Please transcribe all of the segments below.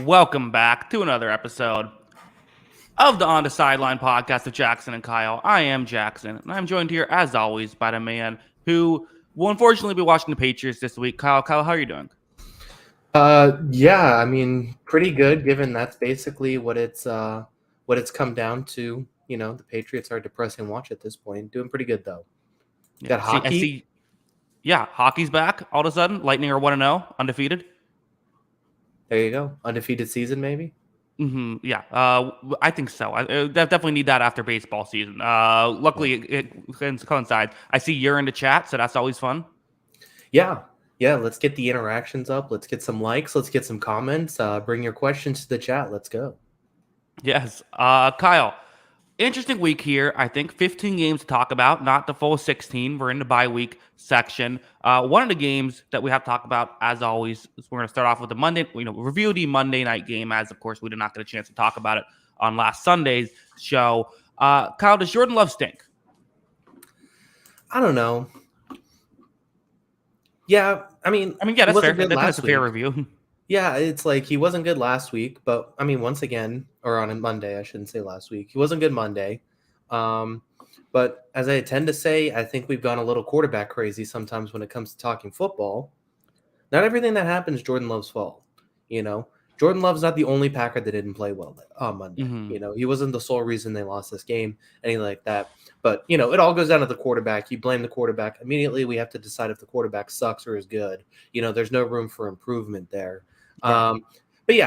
Welcome back to another episode of the On the Sideline podcast with Jackson and Kyle. I am Jackson, and I'm joined here, as always, by the man who will unfortunately be watching the Patriots this week. Kyle, how are you doing? Pretty good, given that's basically what it's come down to. The Patriots are a depressing watch at this point. Doing pretty good though. Got hockey. Hockey's back all of a sudden. Lightning are 1-0, undefeated. There you go, undefeated season maybe. I think so. I definitely need that after baseball season. Luckily, it coincides. I see you're in the chat, so that's always fun. Yeah. Let's get the interactions up. Let's get some likes. Let's get some comments. Bring your questions to the chat. Let's go. Yes. Kyle, interesting week here. I think 15 games to talk about, not the full 16. We're in the bye week section. One of the games that we have to talk about, as always, is we're going to start off with the review the Monday night game, as of course we did not get a chance to talk about it on last Sunday's show. Kyle, does Jordan Love stink? I don't know. Yeah, that's fair. That's a fair review. Yeah, it's like he wasn't good last week, but once again, or on a Monday, I shouldn't say last week. He wasn't good Monday. But as I tend to say, I think we've gone a little quarterback crazy sometimes when it comes to talking football. Not everything that happens is Jordan Love's fault. Jordan Love's not the only Packer that didn't play well on Monday. Mm-hmm. He wasn't the sole reason they lost this game, anything like that. But, it all goes down to the quarterback. You blame the quarterback. Immediately, we have to decide if the quarterback sucks or is good. There's no room for improvement there. Right. He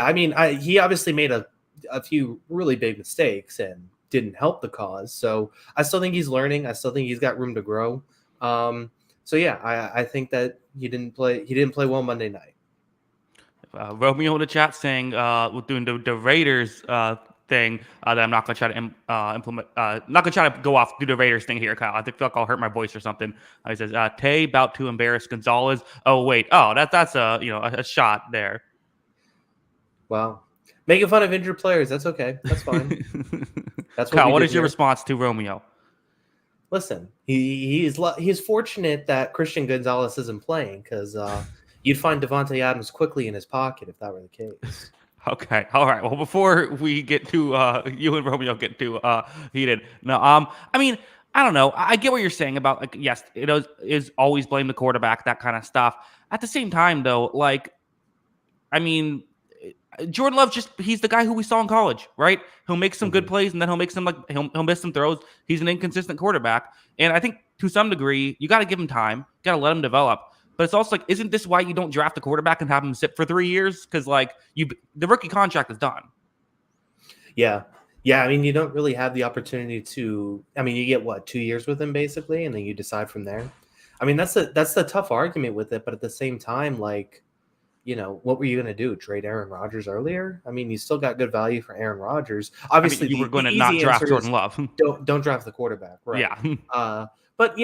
obviously made a few really big mistakes and didn't help the cause. So I still think he's learning. I still think he's got room to grow. I think that he didn't play well Monday night. Romeo in the chat saying we're doing the Raiders thing that I'm not going to try to implement. Not going to try to go off do the Raiders thing here, Kyle. I feel like I'll hurt my voice or something. He says Tay about to embarrass Gonzalez. Oh wait, that's a shot there. Well, making fun of injured players, that's okay. That's fine. That's Kyle. What is your response to Romeo? Listen, he's fortunate that Christian Gonzalez isn't playing because you'd find Devontae Adams quickly in his pocket if that were the case. Okay. All right. Well, before we get to you and Romeo get too heated. No. I don't know. I get what you're saying about yes, it is always blame the quarterback, that kind of stuff. At the same time, though, Jordan Love he's the guy who we saw in college, right? He'll make some good plays and then he'll make some he'll miss some throws. He's an inconsistent quarterback. And I think to some degree, you got to give him time, got to let him develop. But it's also isn't this why you don't draft a quarterback and have him sit for 3 years? Because the rookie contract is done. Yeah. You don't really have the opportunity to. You get 2 years with him basically, and then you decide from there. That's the tough argument with it. But at the same time, what were you going to do? Trade Aaron Rodgers earlier? You still got good value for Aaron Rodgers. Obviously, you were going to not draft Jordan Love. Don't draft the quarterback, right? Yeah. But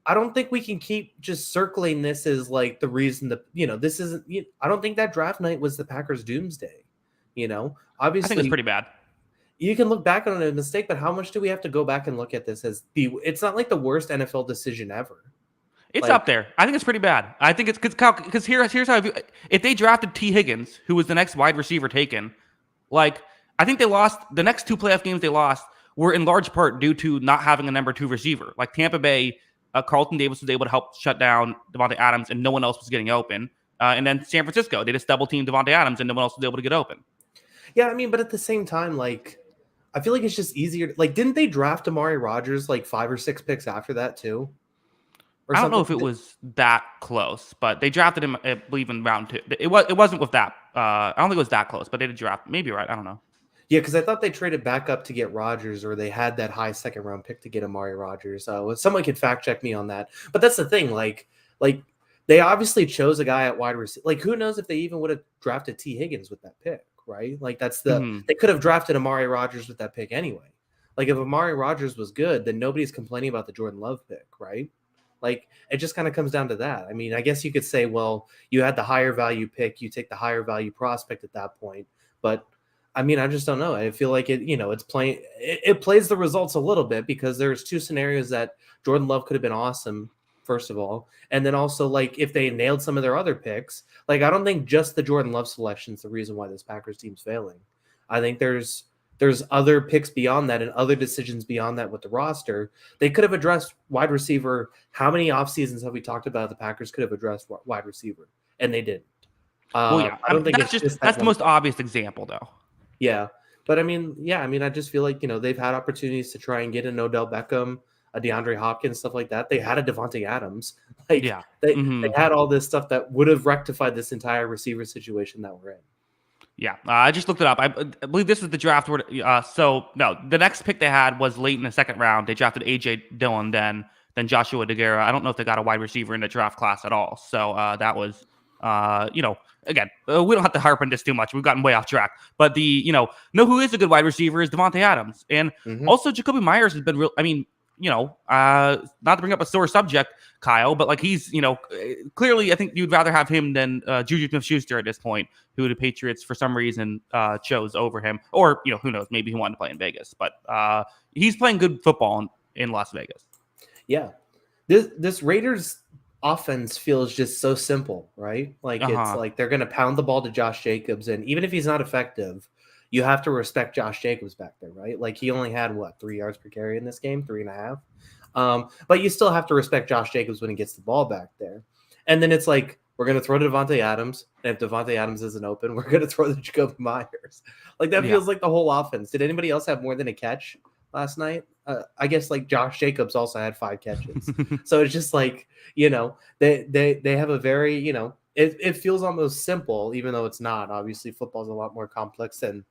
I don't think we can keep just circling this as the reason that this isn't. I don't think that draft night was the Packers' doomsday. Obviously, I think it's pretty bad. You can look back on a mistake, but how much do we have to go back and look at this as it's not the worst NFL decision ever. It's up there. I think it's pretty bad. I think it's because here's how if they drafted T. Higgins, who was the next wide receiver taken, I think they lost the next 2 playoff games they lost were in large part due to not having a number 2 receiver. Tampa Bay, Carlton Davis was able to help shut down Devontae Adams, and no one else was getting open. And then San Francisco, they just double teamed Devontae Adams, and no one else was able to get open. Yeah, but at the same time, I feel like it's just easier. Didn't they draft Amari Rodgers 5 or 6 picks after that too? I don't know if it was that close, but they drafted him, I believe, in round 2. It wasn't with that. I don't think it was that close, but they did draft. Maybe you're right. I don't know. Yeah, because I thought they traded back up to get Rodgers, or they had that high 2nd round pick to get Amari Rodgers. Someone could fact check me on that. But that's the thing. They obviously chose a guy at wide receiver. Who knows if they even would have drafted T. Higgins with that pick, right? That's they could have drafted Amari Rodgers with that pick anyway. If Amari Rodgers was good, then nobody's complaining about the Jordan Love pick, right? It just kind of comes down to that. I guess you could say, well, you had the higher value pick, you take the higher value prospect at that point. But I just don't know. I feel like it's playing. It plays the results a little bit because there's 2 scenarios that Jordan Love could have been awesome first of all. And then also, like, if they nailed some of their other picks, like, I don't think just the Jordan Love selection is the reason why this Packers team's failing. I think there's other picks beyond that and other decisions beyond that with the roster. They could have addressed wide receiver. How many off seasons have we talked about the Packers could have addressed wide receiver? And they didn't. Well, yeah, I don't think that's the most obvious example, though. Yeah. But I mean, I just feel like, they've had opportunities to try and get an Odell Beckham, a DeAndre Hopkins, stuff like that. They had a Devontae Adams. Like, Yeah. they had all this stuff that would have rectified this entire receiver situation that we're in. Yeah, I just looked it up. I believe this was the draft where. The next pick they had was late in the second round. They drafted A.J. Dillon, then Joshua DeGuara. I don't know if they got a wide receiver in the draft class at all. So that was, again, we don't have to harp on this too much. We've gotten way off track. But know who is a good wide receiver is Devontae Adams, and also Jacoby Myers has been real. I mean, not to bring up a sore subject, Kyle, but like he's, clearly I think you'd rather have him than Juju Smith-Schuster at this point, who the Patriots for some reason chose over him, or who knows, maybe he wanted to play in Vegas, but he's playing good football in Las Vegas. Yeah, this Raiders offense feels just so simple, right? Like it's like they're going to pound the ball to Josh Jacobs, and even if he's not effective, you have to respect Josh Jacobs back there, right? Like he only had 3 yards per carry in this game, 3.5. But you still have to respect Josh Jacobs when he gets the ball back there. And then it's like, we're going to throw to Devontae Adams. And if Devontae Adams isn't open, we're going to throw to Jacoby Myers. Like that feels like the whole offense. Did anybody else have more than a catch last night? I guess like Josh Jacobs also had 5 catches. So it's just like, they have a very, it feels almost simple, even though it's not. Obviously, football is a lot more complex than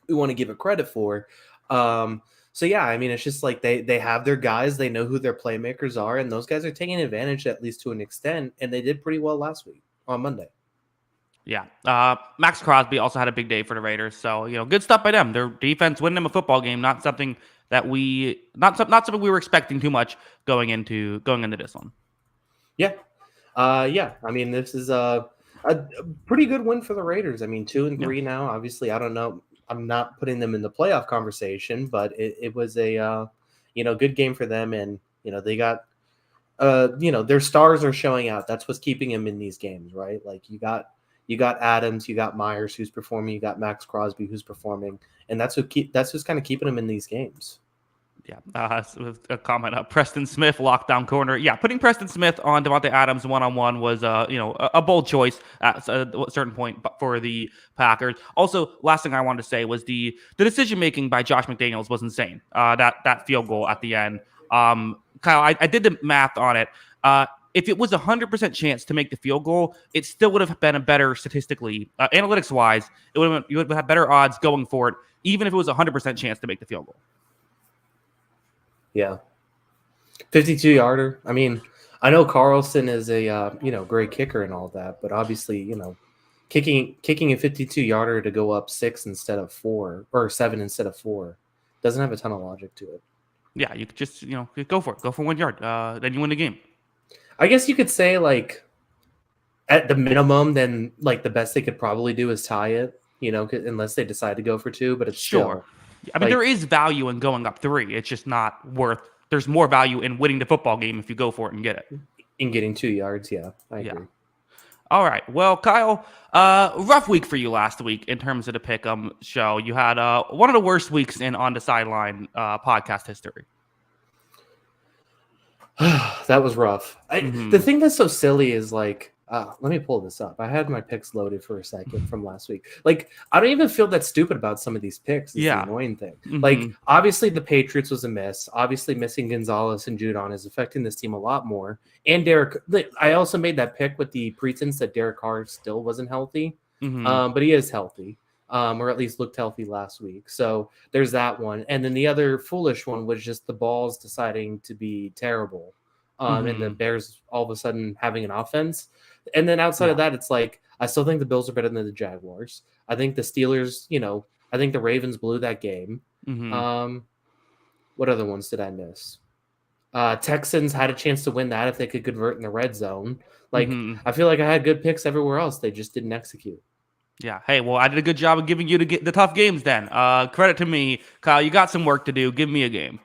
we want to give it credit for. So yeah, I mean, it's just like they have their guys, they know who their playmakers are, and those guys are taking advantage at least to an extent, and they did pretty well last week on Monday. Yeah. Max Crosby also had a big day for the Raiders, so good stuff by them. Their defense winning them a football game, not something we were expecting too much going into this one. Yeah. I mean, this is a pretty good win for the Raiders. I mean, 2-3 now. Obviously, I don't know. I'm not putting them in the playoff conversation, but it was a good game for them, and they got their stars are showing out. That's what's keeping them in these games, right? Like you got Adams, you got Myers who's performing, you got Max Crosby who's performing, and that's what's kind of keeping them in these games. Yeah, a comment. Preston Smith, lockdown corner. Yeah, putting Preston Smith on Devontae Adams one-on-one was, a bold choice at a certain point for the Packers. Also, last thing I wanted to say was the decision-making by Josh McDaniels was insane. That field goal at the end. Kyle, I did the math on it. If it was 100% chance to make the field goal, it still would have been a better statistically, analytics-wise, you would have better odds going for it, even if it was 100% chance to make the field goal. Yeah. 52-yarder. I mean, I know Carlson is a great kicker and all that, but obviously, kicking a 52-yarder to go up 6 instead of 4 or 7 instead of 4 doesn't have a ton of logic to it. Yeah, you could just, go for it. Go for 1 yard. Then you win the game. I guess you could say like at the minimum, then like the best they could probably do is tie it, unless they decide to go for 2, but it's sure. I mean, there is value in going up 3. It's just not worth. There's more value in winning the football game if you go for it and get it. In getting 2 yards, yeah, I agree. All right. Well, Kyle, rough week for you last week in terms of the Pick'em show. You had one of the worst weeks in On the Sideline podcast history. That was rough. The thing that's so silly is like, let me pull this up. I had my picks loaded for a second from last week. Like, I don't even feel that stupid about some of these picks. It's the annoying thing. Like, obviously the Patriots was a miss. Obviously missing Gonzalez and Judon is affecting this team a lot more. And I also made that pick with the pretense that Derek Carr still wasn't healthy. But he is healthy. Or at least looked healthy last week. So there's that one. And then the other foolish one was just the Balls deciding to be terrible. And the Bears all of a sudden having an offense. And then outside of that, it's like, I still think the Bills are better than the Jaguars. I think the Steelers, I think the Ravens blew that game. What other ones did I miss? Texans had a chance to win that if they could convert in the red zone. Like, I feel like I had good picks everywhere else. They just didn't execute. Yeah. Hey, well, I did a good job of giving you the tough games then. Credit to me. Kyle, you got some work to do. Give me a game.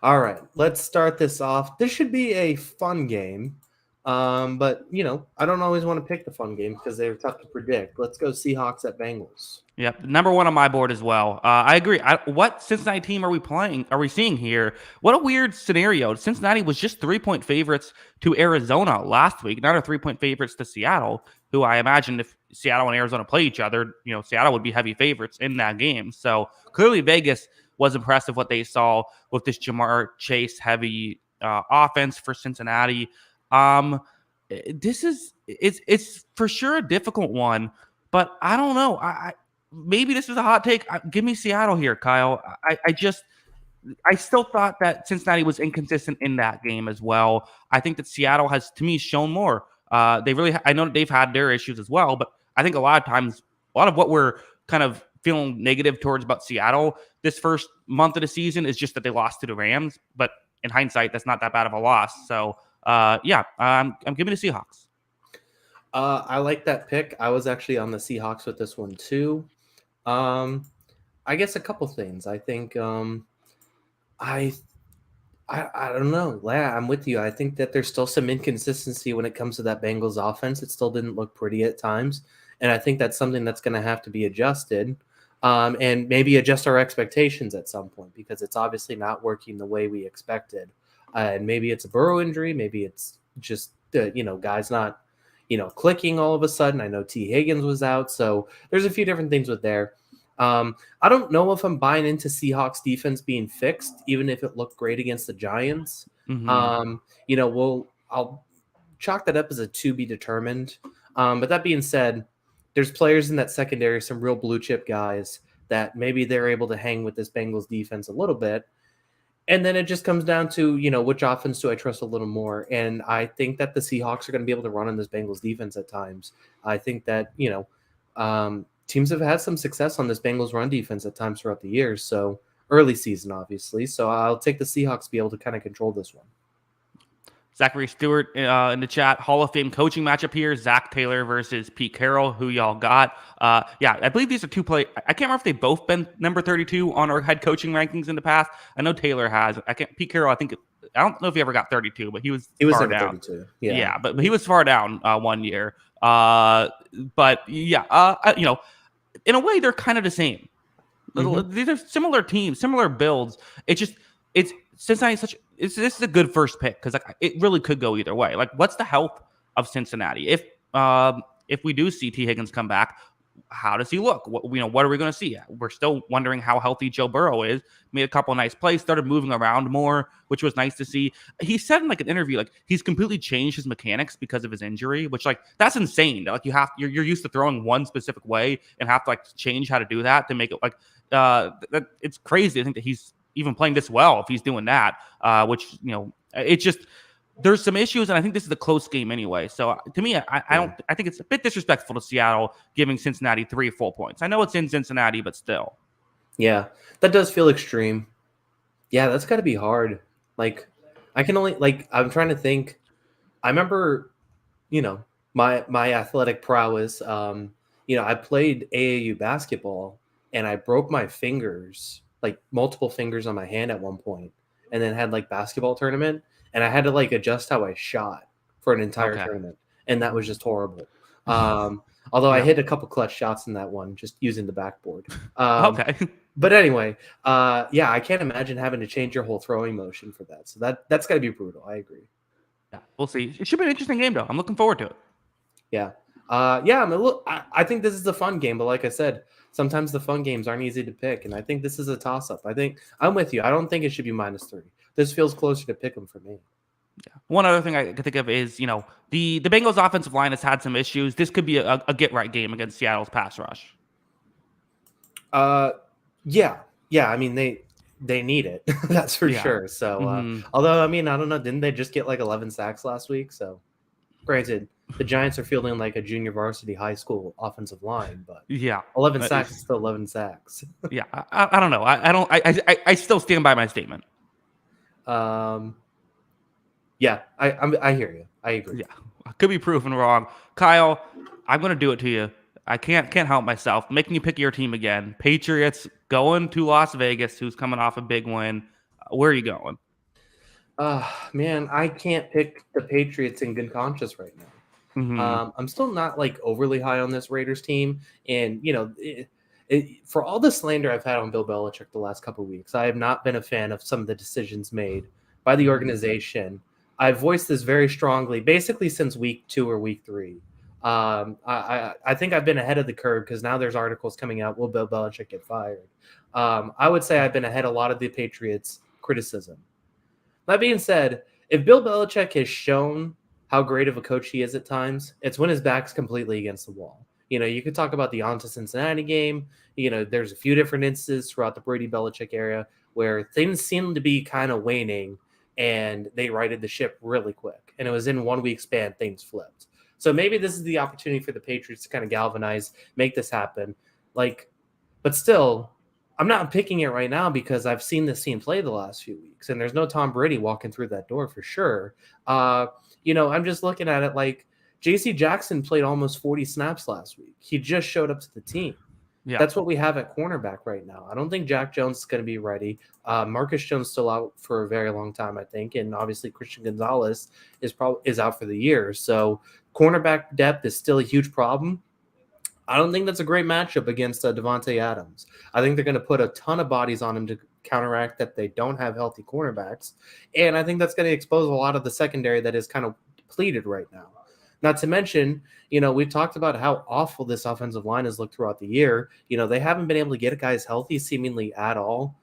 All right, let's start this off. This should be a fun game. But I don't always want to pick the fun games because they're tough to predict. Let's go Seahawks at Bengals. Yep, number one on my board as well. I agree. What Cincinnati team are we playing? Are we seeing here? What a weird scenario. Cincinnati was just 3-point favorites to Arizona last week. Now they're 3-point favorites to Seattle, who I imagine if Seattle and Arizona play each other, Seattle would be heavy favorites in that game. So clearly Vegas was impressed with what they saw with this Jamar Chase heavy offense for Cincinnati. It's for sure a difficult one, but I don't know. Maybe this is a hot take. Give me Seattle here, Kyle. I still thought that Cincinnati was inconsistent in that game as well. I think that Seattle has, to me, shown more. I know that they've had their issues as well, but I think a lot of times, a lot of what we're kind of feeling negative towards about Seattle this first month of the season is just that they lost to the Rams. But in hindsight, that's not that bad of a loss. So, I'm giving the Seahawks. I like that pick. I was actually on the Seahawks with this one too. I guess a couple things. I think I don't know. Yeah, I'm with you. I think that there's still some inconsistency when it comes to that Bengals offense. It still didn't look pretty at times, and I think that's something that's going to have to be adjusted, and maybe adjust our expectations at some point because it's obviously not working the way we expected. And maybe it's a Burrow injury. Maybe it's just guys not clicking all of a sudden. I know T. Higgins was out, so there's a few different things with there. I don't know if I'm buying into Seahawks defense being fixed, even if it looked great against the Giants. Mm-hmm. I'll chalk that up as a to be determined. But that being said, there's players in that secondary, some real blue chip guys that maybe they're able to hang with this Bengals defense a little bit. And then it just comes down to, which offense do I trust a little more? And I think that the Seahawks are going to be able to run on this Bengals defense at times. I think that, teams have had some success on this Bengals run defense at times throughout the years. So early season, obviously. So I'll take the Seahawks to be able to kind of control this one. Zachary Stewart in the chat, Hall of Fame coaching matchup here. Zach Taylor versus Pete Carroll, who y'all got. I believe these are two play. I can't remember if they've both been number 32 on our head coaching rankings in the past. I know Taylor has. Pete Carroll, I don't know if he ever got 32, but he was far down. 32. Yeah, but he was far down one year. In a way, they're kind of the same. Mm-hmm. These are similar teams, similar builds. It's Cincinnati. This is a good first pick because it really could go either way. Like, what's the health of Cincinnati? If we do see T. Higgins come back, how does he look? What are we going to see? We're still wondering how healthy Joe Burrow is. Made a couple of nice plays, started moving around more, which was nice to see. He said in an interview, he's completely changed his mechanics because of his injury, which that's insane. You're used to throwing one specific way and have to change how to do that to make it it's crazy to think that he's even playing this well if he's doing that, which it's just there's some issues, and I think this is a close game anyway. So to me, I think it's a bit disrespectful to Seattle giving Cincinnati 3 full points. I know it's in Cincinnati, but still. Yeah, that does feel extreme. Yeah, that's got to be hard. I can only I'm trying to think. I remember, my athletic prowess. I played AAU basketball, and I broke my fingers. Multiple fingers on my hand at one point, and then had basketball tournament, and I had to adjust how I shot for an entire tournament, and that was just horrible. Although I hit a couple clutch shots in that one, just using the backboard. But anyway, I can't imagine having to change your whole throwing motion for that. So that's got to be brutal. I agree. Yeah, we'll see. It should be an interesting game, though. I'm looking forward to it. Yeah. I think this is a fun game, but like I said, sometimes the fun games aren't easy to pick, and I think this is a toss-up. I think I'm with you. I don't think it should be -3. This feels closer to pick them for me. Yeah. One other thing I can think of is, the Bengals offensive line has had some issues. This could be a get-right game against Seattle's pass rush. Yeah. I mean, they need it. That's for sure. So, although, I don't know, didn't they just get 11 sacks last week? So, granted, the Giants are fielding a junior varsity high school offensive line, but 11 sacks is still 11 sacks. I don't know. I still stand by my statement. I hear you. I agree. Yeah, I could be proven wrong. Kyle, I'm going to do it to you. I can't help myself. Making you pick your team again. Patriots going to Las Vegas, who's coming off a big win. Where are you going? Man, I can't pick the Patriots in good conscience right now. Hmm. I'm still not like overly high on this Raiders team, and for all the slander I've had on Bill Belichick the last couple of weeks, I have not been a fan of some of the decisions made by the organization. I've voiced this very strongly, basically since week 2 or week 3. I think I've been ahead of the curve because now there's articles coming out. Will Bill Belichick get fired? I would say I've been ahead a lot of the Patriots criticism. That being said, if Bill Belichick has shown how great of a coach he is at times, it's when his back's completely against the wall. You could talk about the on to Cincinnati game. There's a few different instances throughout the Brady Belichick era where things seemed to be kind of waning and they righted the ship really quick. And it was in 1 week span, things flipped. So maybe this is the opportunity for the Patriots to kind of galvanize, make this happen. But still, I'm not picking it right now because I've seen this team play the last few weeks, and there's no Tom Brady walking through that door for sure. I'm just looking at it like J.C. Jackson played almost 40 snaps last week. He just showed up to the team. Yeah. That's what we have at cornerback right now. I don't think Jack Jones is going to be ready. Marcus Jones still out for a very long time, I think, and obviously Christian Gonzalez is out for the year. So cornerback depth is still a huge problem. I don't think that's a great matchup against Devontae Adams. I think they're going to put a ton of bodies on him to counteract that they don't have healthy cornerbacks. And I think that's going to expose a lot of the secondary that is kind of depleted right now. Not to mention, we've talked about how awful this offensive line has looked throughout the year. They haven't been able to get guys healthy seemingly at all.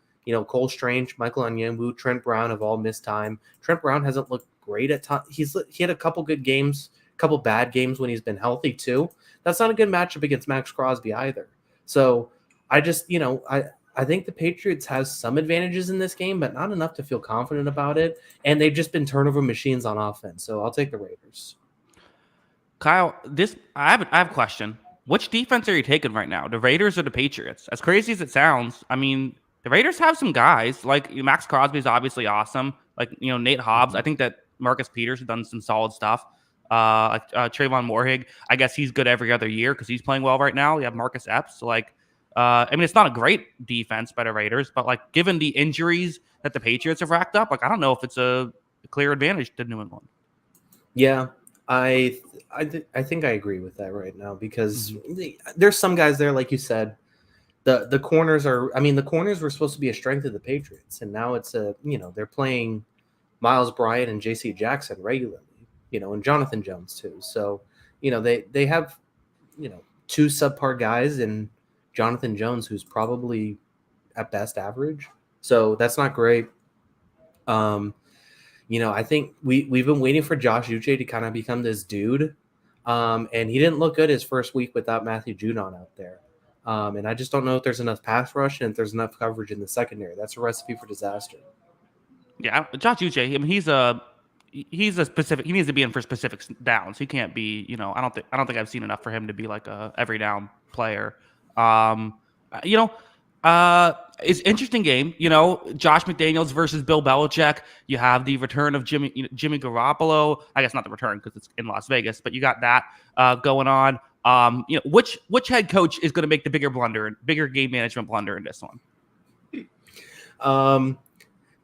Cole Strange, Michael Onyenwu, Trent Brown have all missed time. Trent Brown hasn't looked great at times. He had a couple good games, a couple bad games when he's been healthy too. That's not a good matchup against Max Crosby either. So I just, I think the Patriots have some advantages in this game, but not enough to feel confident about it. And they've just been turnover machines on offense. So I'll take the Raiders. Kyle, I have a question. Which defense are you taking right now, the Raiders or the Patriots? As crazy as it sounds, I mean, the Raiders have some guys like Max Crosby is obviously awesome. Like Nate Hobbs. Mm-hmm. I think that Marcus Peters has done some solid stuff. Trayvon Moorhig, I guess he's good every other year because he's playing well right now. You have Marcus Epps. I mean, it's not a great defense by the Raiders, but given the injuries that the Patriots have racked up, I don't know if it's a clear advantage to New England. Yeah, I think I agree with that right now because there's some guys there, like you said. The corners are. I mean, the corners were supposed to be a strength of the Patriots, and now it's they're playing Miles Bryant and J.C. Jackson regularly. And Jonathan Jones too. So, they have, two subpar guys and Jonathan Jones, who's probably at best average. So that's not great. I think we've been waiting for Josh Uche to kind of become this dude. And he didn't look good his first week without Matthew Judon out there. And I just don't know if there's enough pass rush and if there's enough coverage in the secondary. That's a recipe for disaster. Yeah, Josh Uche. I mean, he's a specific. He needs to be in for specific downs. He can't be. I don't think I've seen enough for him to be like a every down player. It's interesting game. Josh McDaniels versus Bill Belichick. You have the return of Jimmy Garoppolo. I guess not the return because it's in Las Vegas, but you got that going on. Which head coach is going to make the bigger game management blunder in this one?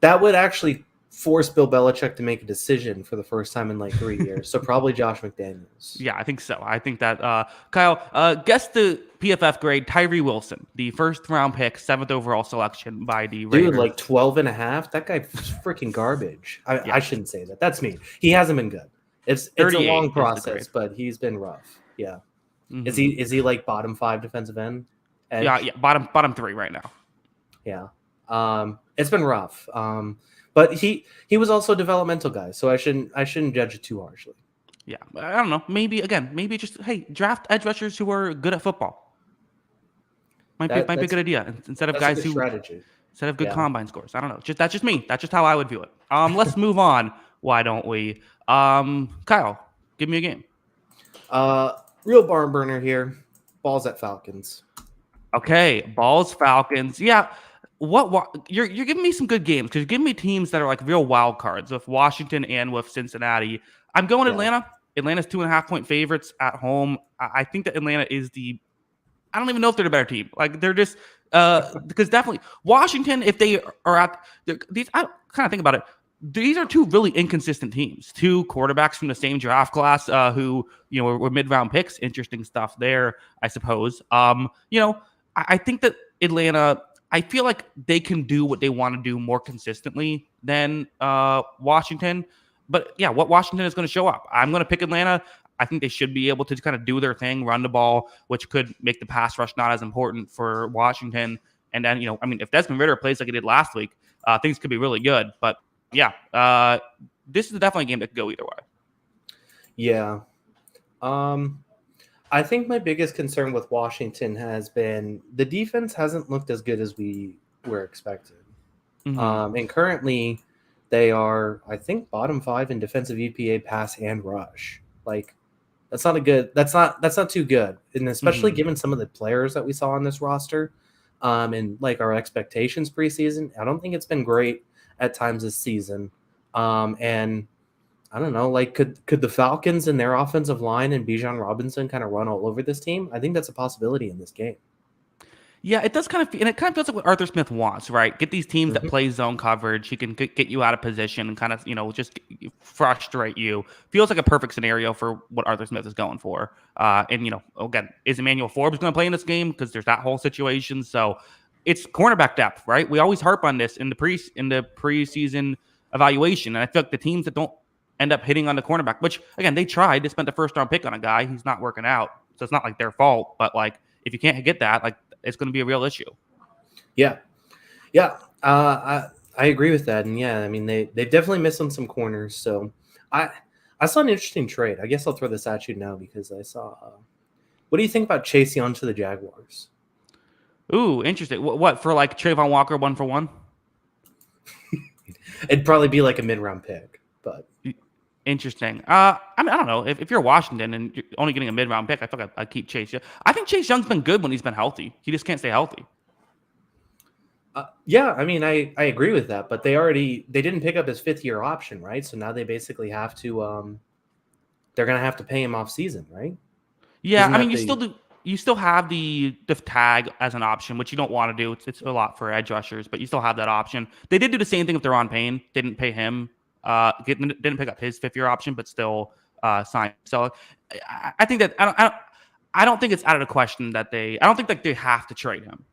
That would actually force Bill Belichick to make a decision for the first time in 3 years. So probably Josh McDaniels. Yeah, I think so. I think that Kyle, guess the PFF grade Tyree Wilson, the first round pick, 7th overall selection by the Raiders. Dude, 12.5. That guy's freaking garbage. I shouldn't say that. That's me. He hasn't been good. It's a long process, but he's been rough. Yeah. Mm-hmm. Is he bottom 5 defensive end? Edge? Yeah, bottom 3 right now. Yeah. It's been rough. But he was also a developmental guy, so I shouldn't judge it too harshly. Yeah, I don't know. Maybe just draft edge rushers who are good at football. Might be a good idea instead of guys who strategy. Instead of good combine scores. I don't know. That's just me. That's just how I would view it. Let's move on. Why don't we? Kyle, give me a game. Real barn burner here. Balls at Falcons. Okay, Balls Falcons. Yeah. What you're giving me some good games because you're giving me teams that are real wild cards with Washington and with Cincinnati. I'm going Atlanta. Atlanta's 2.5-point favorites at home. I think that Atlanta is I don't even know if they're the better team. They're just because definitely Washington, if they are at these, I kind of think about it. these are two really inconsistent teams. Two quarterbacks from the same draft class, who were mid-round picks. Interesting stuff there, I suppose. I think that Atlanta. I feel like they can do what they want to do more consistently than Washington. But yeah, what Washington is going to show up. I'm going to pick Atlanta. I think they should be able to kind of do their thing, run the ball, which could make the pass rush not as important for Washington. And then, if Desmond Ridder plays like he did last week, things could be really good. But yeah, this is definitely a game that could go either way. Yeah. I think my biggest concern with Washington has been the defense hasn't looked as good as we were expected. Mm-hmm. And currently they are, I think, bottom 5 in defensive EPA pass and rush. Like, that's not too good. And especially given some of the players that we saw on this roster, and like our expectations preseason, I don't think it's been great at times this season. And I don't know, like could the Falcons and their offensive line and Bijan Robinson kind of run all over this team? I think that's a possibility in this game. Yeah, it does kind of, and it kind of feels like what Arthur Smith wants, right? Get these teams that play zone coverage. He can get you out of position and kind of, just frustrate you. Feels like a perfect scenario for what Arthur Smith is going for. And again, is Emmanuel Forbes going to play in this game? Because there's that whole situation. So it's cornerback depth, right? We always harp on this in the preseason evaluation, and I feel like the teams that don't end up hitting on the cornerback, which again they tried. They spent the first round pick on a guy who's not working out, so it's not like their fault. But like, if you can't get that, like, it's going to be a real issue. Yeah. I agree with that, and yeah, I mean they definitely missed on some corners. So I saw an interesting trade. I guess I'll throw this at you now because I saw. What do you think about Chase Young to the Jaguars? Ooh, interesting. What for, like Trayvon Walker 1-for-1? It'd probably be like a mid-round pick, but interesting. I don't know. If you're Washington and you're only getting a mid-round pick, I feel like I'd keep Chase Young. I think Chase Young's been good when he's been healthy. He just can't stay healthy. Yeah, I mean, I agree with that, but they didn't pick up his 5th-year option, right? So now they basically have to they're going to have to pay him off season, right? Yeah, I mean, you still have the tag as an option, which you don't want to do. It's a lot for edge rushers, but you still have that option. They did do the same thing with Deron Payne. They didn't pay him. Didn't pick up his 5th-year option, but still signed. So I think that I don't think it's out of the question that I don't think that they have to trade him.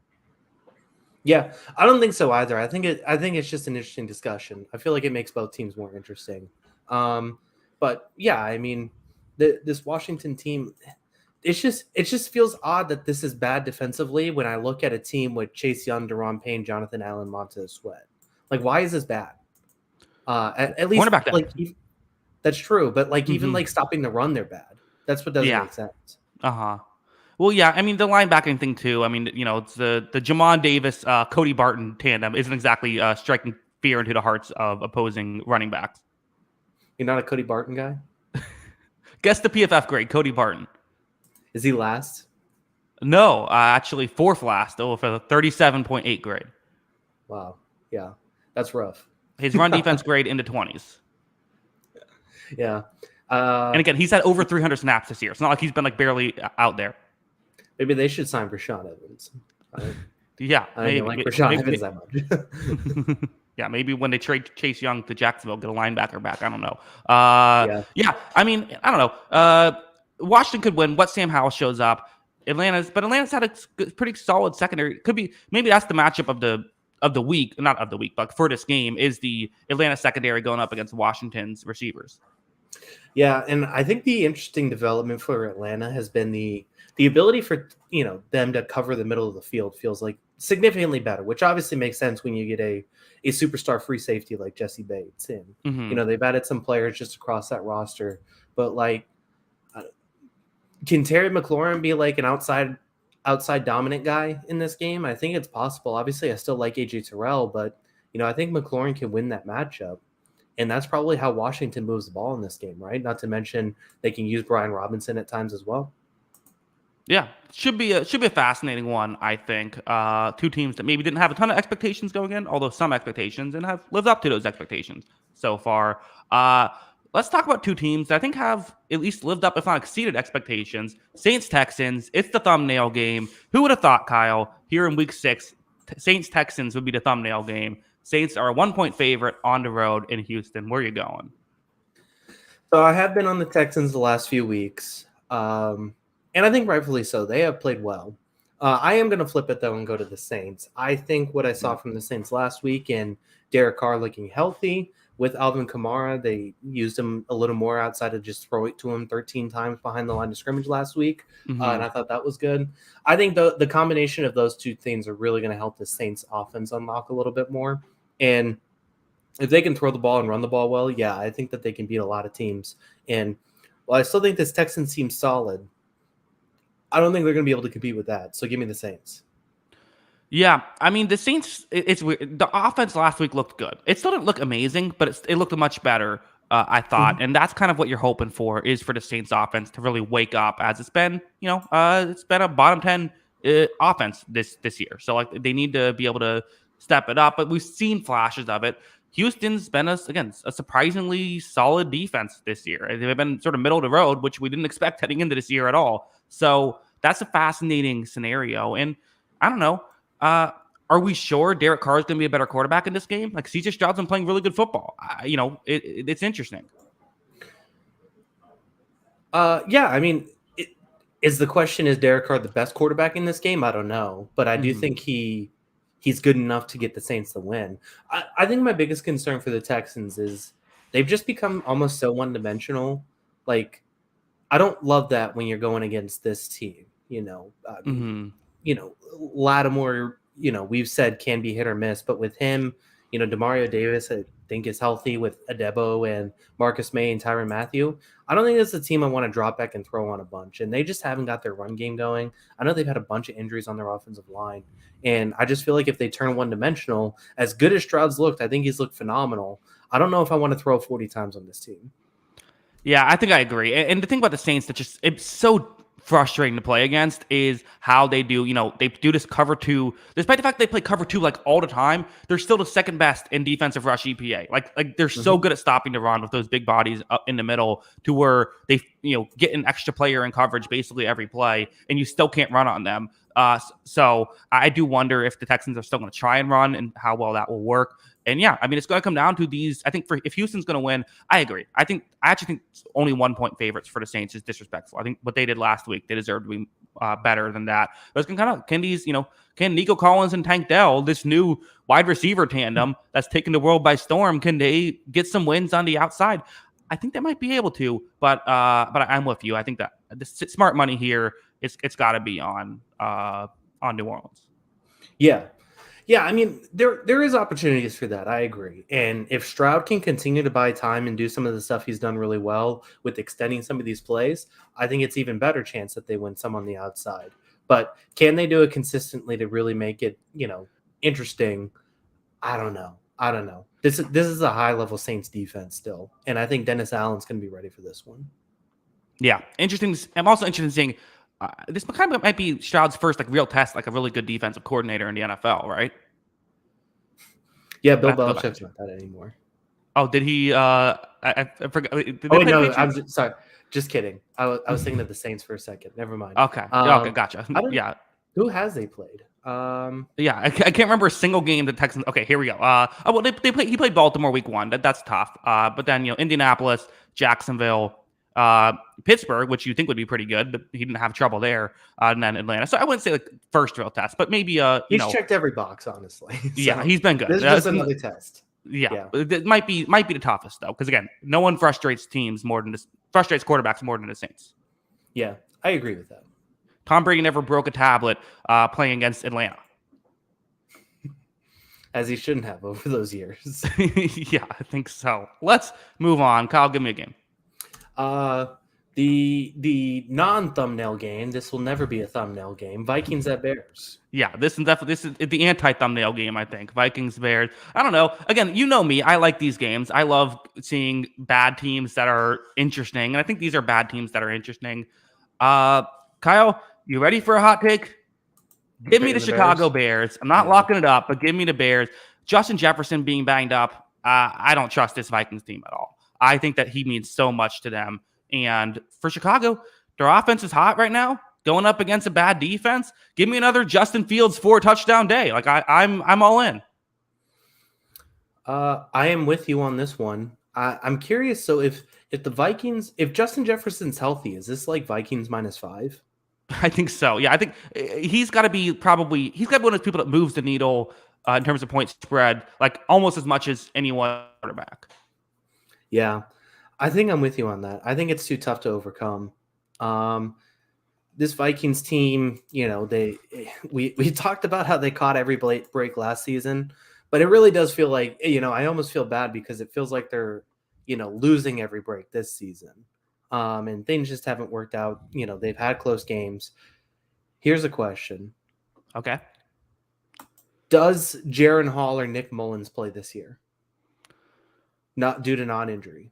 Yeah, I don't think so either. I think it's just an interesting discussion. I feel like it makes both teams more interesting. But yeah, I mean, this Washington team, it just feels odd that this is bad defensively when I look at a team with Chase Young, Deron Payne, Jonathan Allen, Montez Sweat. Like, why is this bad? At least like that's true, but like even like stopping the run, they're bad. That's what doesn't make sense. Well, yeah, I mean the linebacking thing too. I mean, it's the Jamon Davis, Cody Barton tandem isn't exactly striking fear into the hearts of opposing running backs. You're not a Cody Barton guy? Guess the PFF grade, Cody Barton. Is he last? No, actually 4th last, for the 37.8 grade. Wow. Yeah, that's rough. His run defense grade in the 20s. Yeah. And again, he's had over 300 snaps this year. It's not like he's been like barely out there. Maybe they should sign Rashaan Evans. Yeah. I don't like Rashaan Evans that much. Yeah, maybe when they trade Chase Young to Jacksonville, get a linebacker back. I don't know. Yeah, I mean, I don't know. Washington could win. What Sam Howell shows up. Atlanta's had a pretty solid secondary. Could be, maybe that's the matchup of the week, not of the week, but for this game is the Atlanta secondary going up against Washington's receivers. Yeah, and I think the interesting development for Atlanta has been the ability for them to cover the middle of the field feels like significantly better, which obviously makes sense when you get a superstar free safety like Jesse Bates in. They've added some players just across that roster, but like, can Terry McLaurin be like an outside dominant guy in this game? I think it's possible. Obviously, I still like AJ Terrell, but I think McLaurin can win that matchup. And that's probably how Washington moves the ball in this game, right? Not to mention they can use Brian Robinson at times as well. Yeah, should be a fascinating one, I think. Two teams that maybe didn't have a ton of expectations going in, although some expectations, and have lived up to those expectations so far. Let's talk about two teams that I think have at least lived up, if not exceeded expectations. Saints-Texans, it's the thumbnail game. Who would have thought, Kyle, here in Week 6, Saints-Texans would be the thumbnail game? Saints are a 1-point favorite on the road in Houston. Where are you going? So I have been on the Texans the last few weeks, and I think rightfully so. They have played well. I am going to flip it, though, and go to the Saints. I think what I saw from the Saints last week and Derek Carr looking healthy with Alvin Kamara, they used him a little more outside of just throw it to him 13 times behind the line of scrimmage last week, and I thought that was good. I think the combination of those two things are really going to help the Saints offense unlock a little bit more. And if they can throw the ball and run the ball well, yeah, I think that they can beat a lot of teams. And while I still think this Texans team's solid, I don't think they're going to be able to compete with that. So give me the Saints. Yeah, I mean, the Saints, it's weird. The offense last week looked good. It still didn't look amazing, but it looked much better, I thought. And that's kind of what you're hoping for, is for the Saints offense to really wake up, as it's been, it's been a bottom 10 offense this year. So, like, they need to be able to step it up. But we've seen flashes of it. Houston's been, a surprisingly solid defense this year. They've been sort of middle of the road, which we didn't expect heading into this year at all. So that's a fascinating scenario. And I don't know. Are we sure Derek Carr is going to be a better quarterback in this game? Like, CJ Stroud's been playing really good football. It's interesting. Yeah, I mean, is the question, is Derek Carr the best quarterback in this game? I don't know. But I do think he's good enough to get the Saints to win. I think my biggest concern for the Texans is they've just become almost so one-dimensional. Like, I don't love that when you're going against this team, Lattimore, we've said can be hit or miss, but with him, Demario Davis, I think, is healthy with Adebo and Marcus May and Tyrann Mathieu. I don't think it's a team I want to drop back and throw on a bunch, and they just haven't got their run game going. I know they've had a bunch of injuries on their offensive line, and I just feel like if they turn one-dimensional, as good as Stroud's looked, I think he's looked phenomenal. I don't know if I want to throw 40 times on this team. Yeah, I think I agree. And the thing about the Saints that it's so frustrating to play against is how they do, they do this cover two. Despite the fact they play cover two like all the time, they're still the second best in defensive rush EPA. Like they're so good at stopping the run with those big bodies up in the middle, to where they, get an extra player in coverage basically every play, and you still can't run on them. So I do wonder if the Texans are still going to try and run, and how well that will work. And yeah, I mean, it's going to come down to these. I think if Houston's going to win, I agree. I actually think only 1-point favorites for the Saints is disrespectful. I think what they did last week, they deserve to be better than that. But can Nico Collins and Tank Dell, this new wide receiver tandem that's taken the world by storm, can they get some wins on the outside? I think they might be able to, but I'm with you. I think that the smart money here, it's got to be on New Orleans. Yeah, I mean, there is opportunities for that. I agree. And if Stroud can continue to buy time and do some of the stuff he's done really well with extending some of these plays, I think it's even better chance that they win some on the outside. But can they do it consistently to really make it, interesting? I don't know. This is a high-level Saints defense still. And I think Dennis Allen's going to be ready for this one. Yeah, interesting. I'm also interested in seeing this kind of might be Stroud's first real test, like a really good defensive coordinator in the NFL, right? Yeah, Bill Belichick's not that anymore. Oh, did he? I forgot. I'm sorry. Just kidding. I was thinking of the Saints for a second. Never mind. Okay. Okay, gotcha. Yeah. Who has they played? Yeah, I can't remember a single game the Texans. Okay, here we go. He played Baltimore week 1. That's tough. But then Indianapolis, Jacksonville, Pittsburgh, which you think would be pretty good, but he didn't have trouble there, and then Atlanta. So I wouldn't say first real test, but maybe he's checked every box, honestly. So yeah, he's been good. This is just another test. Yeah, it might be the toughest though, because again, no one frustrates quarterbacks more than the Saints. Yeah, I agree with that. Tom Brady never broke a tablet playing against Atlanta, as he shouldn't have over those years. Yeah, I think so. Let's move on. Kyle, give me a game. The non-thumbnail game. This will never be a thumbnail game. Vikings at Bears. Yeah, this is the anti-thumbnail game, I think. Vikings, Bears. I don't know. Again, you know me. I like these games. I love seeing bad teams that are interesting, and I think these are bad teams that are interesting. Kyle, you ready for a hot take? Give me the Chicago Bears. I'm not locking it up, but give me the Bears. Justin Jefferson being banged up, I don't trust this Vikings team at all. I think that he means so much to them. And for Chicago, their offense is hot right now, going up against a bad defense. Give me another Justin Fields 4-touchdown day. I'm all in. I am with you on this one. I'm curious. So if the Vikings, if Justin Jefferson's healthy, is this like Vikings -5? I think so. Yeah, I think he's got to be he's got to be one of those people that moves the needle in terms of point spread, like almost as much as anyone quarterback. Yeah, I think I'm with you on that. I think it's too tough to overcome. Um, this Vikings team, we talked about how they caught every break last season, but it really does feel like, I almost feel bad because it feels like they're, losing every break this season. And things just haven't worked out. They've had close games. Here's a question. Okay. Does Jaron Hall or Nick Mullins play this year? Not due to non-injury.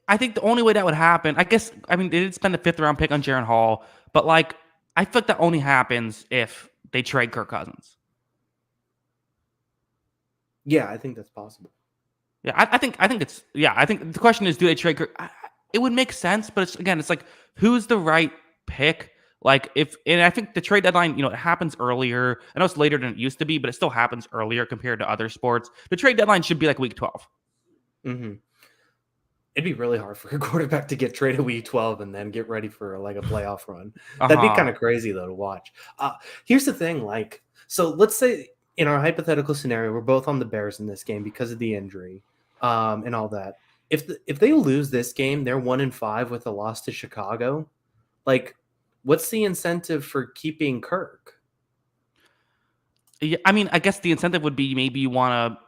I think the only way that would happen, they did spend a 5th-round pick on Jaron Hall, but like, I feel like that only happens if they trade Kirk Cousins. Yeah, I think that's possible. Yeah, I think the question is, do they trade Kirk? It would make sense, but it's like, who's the right pick? Like and I think the trade deadline, it happens earlier. I know it's later than it used to be, but it still happens earlier compared to other sports. The trade deadline should be like week 12. Mm-hmm. It'd be really hard for a quarterback to get traded week 12 and then get ready for like a playoff run. That'd be kind of crazy though to watch. Here's the thing, so let's say in our hypothetical scenario, we're both on the Bears in this game because of the injury and all that. If they lose this game, they're 1-5 with a loss to Chicago. Like, what's the incentive for keeping Kirk? Yeah, I guess the incentive would be maybe you want to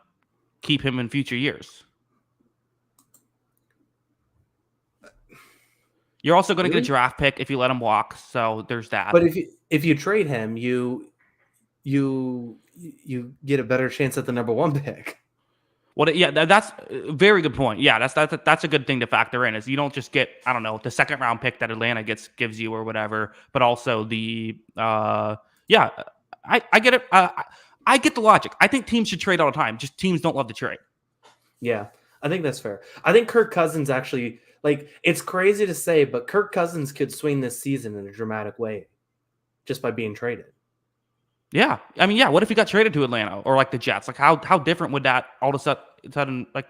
keep him in future years. You're also going to get a draft pick if you let him walk, so there's that. But if you trade him, you get a better chance at the number 1 pick. Well, yeah, that's a very good point. Yeah, that's a good thing to factor in, is you don't just get, I don't know, the 2nd-round pick that Atlanta gives you or whatever, but also the I get it. I get the logic. I think teams should trade all the time. Just teams don't love to trade. Yeah, I think that's fair. I think Kirk Cousins actually, it's crazy to say, but Kirk Cousins could swing this season in a dramatic way just by being traded. Yeah. What if he got traded to Atlanta or like the Jets? Like how different would that all of a sudden, like,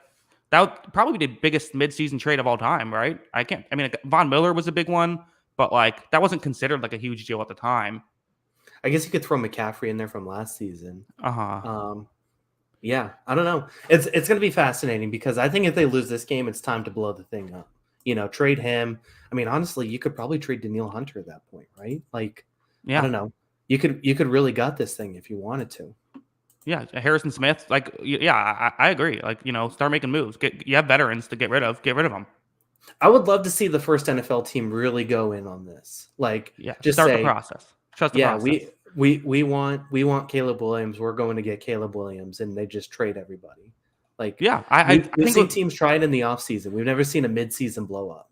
that would probably be the biggest midseason trade of all time, right? Von Miller was a big one, but like that wasn't considered like a huge deal at the time. I guess you could throw McCaffrey in there from last season. Yeah, I don't know. It's going to be fascinating because I think if they lose this game, it's time to blow the thing up. Trade him. Honestly, you could probably trade Danielle Hunter at that point, right? Like, yeah. I don't know. You could really gut this thing if you wanted to. Yeah, Harrison Smith. Like, yeah, I agree. Like, start making moves. You have veterans to get rid of. Get rid of them. I would love to see the first NFL team really go in on this. Like, just start the process. Trust the process. We want Caleb Williams. We're going to get Caleb Williams, and they just trade everybody. Like, yeah, we've seen teams try it in the offseason. We've never seen a midseason blow up.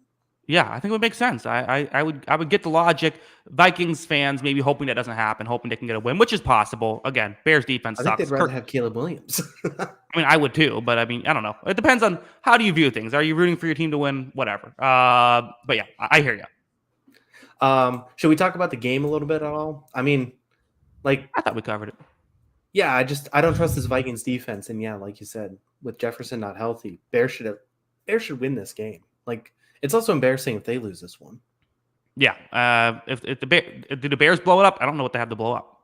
Yeah, I think it would make sense. I would get the logic. Vikings fans maybe hoping that doesn't happen, hoping they can get a win, which is possible. Again, Bears defense sucks. I think they'd rather have Caleb Williams. I would too, but I don't know. It depends on how do you view things. Are you rooting for your team to win? Whatever. But yeah, I hear you. Should we talk about the game a little bit at all? I thought we covered it. Yeah, I don't trust this Vikings defense, and yeah, like you said, with Jefferson not healthy, Bears should win this game. Like, it's also embarrassing if they lose this one. Yeah. If the Bears blow it up, I don't know what they have to blow up.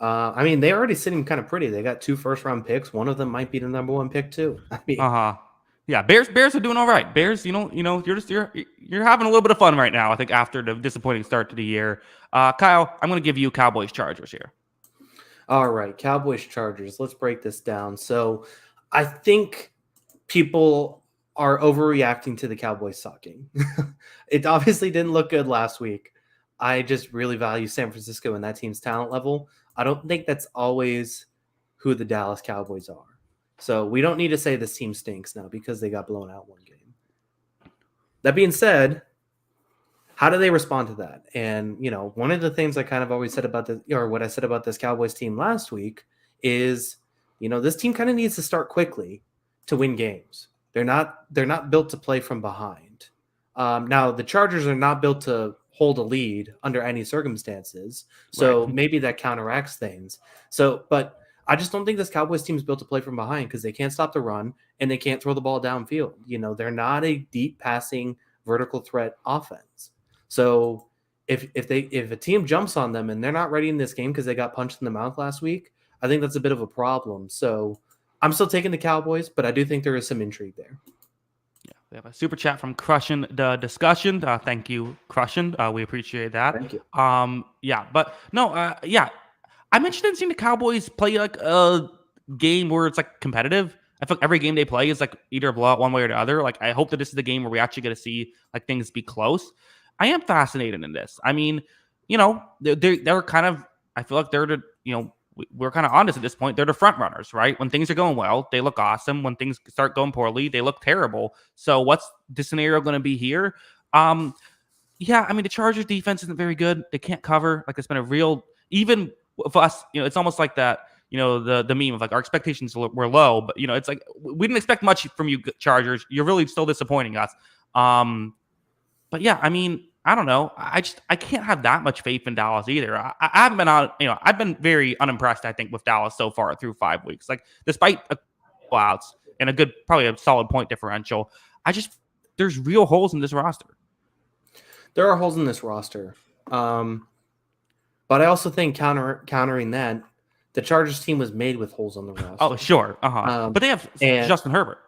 They're already sitting kind of pretty. They got 2 first-round picks. One of them might be the number 1 pick too. Yeah, Bears are doing all right. Bears, you're having a little bit of fun right now. I think after the disappointing start to the year. Kyle, I'm going to give you Cowboys Chargers here. All right, Cowboys Chargers. Let's break this down. So, I think people are overreacting to the Cowboys sucking. It obviously didn't look good last week. I just really value San Francisco and that team's talent level. I don't think that's always who the Dallas Cowboys are. So we don't need to say this team stinks now because they got blown out one game. That being said, how do they respond to that? And, one of the things I kind of always said about what I said about this Cowboys team last week is, this team kind of needs to start quickly to win games. They're not built to play from behind. Now, the Chargers are not built to hold a lead under any circumstances. So maybe that counteracts things. So, but I just don't think this Cowboys team is built to play from behind because they can't stop the run and they can't throw the ball downfield. They're not a deep passing vertical threat offense. So if a team jumps on them and they're not ready in this game because they got punched in the mouth last week, I think that's a bit of a problem. So I'm still taking the Cowboys, but I do think there is some intrigue there. Yeah, we have a super chat from Crushing the Discussion. Thank you, Crushing. We appreciate that. Thank you. Yeah, but no, yeah. I'm interested in seeing the Cowboys play like a game where it's like competitive. I feel like every game they play is like either a blowout one way or the other. Like I hope that this is the game where we actually get to see like things be close. I am fascinated in this. I mean, they're kind of. I feel like they're the we're kind of honest at this point. They're the front runners, right? When things are going well, they look awesome. When things start going poorly, they look terrible. So what's the scenario going to be here? Yeah, I mean the Chargers defense isn't very good. They can't cover. Like it's been a real even for us. It's almost like that. The meme of like our expectations were low, but it's like we didn't expect much from you Chargers. You're really still disappointing us. But yeah, I mean, I don't know. I can't have that much faith in Dallas either. I haven't been on. I've been very unimpressed. I think with Dallas so far through 5 weeks. Like despite outs and probably a solid point differential, there's real holes in this roster. There are holes in this roster, but I also think countering that, the Chargers team was made with holes on the roster. Oh, sure, but they have Justin Herbert.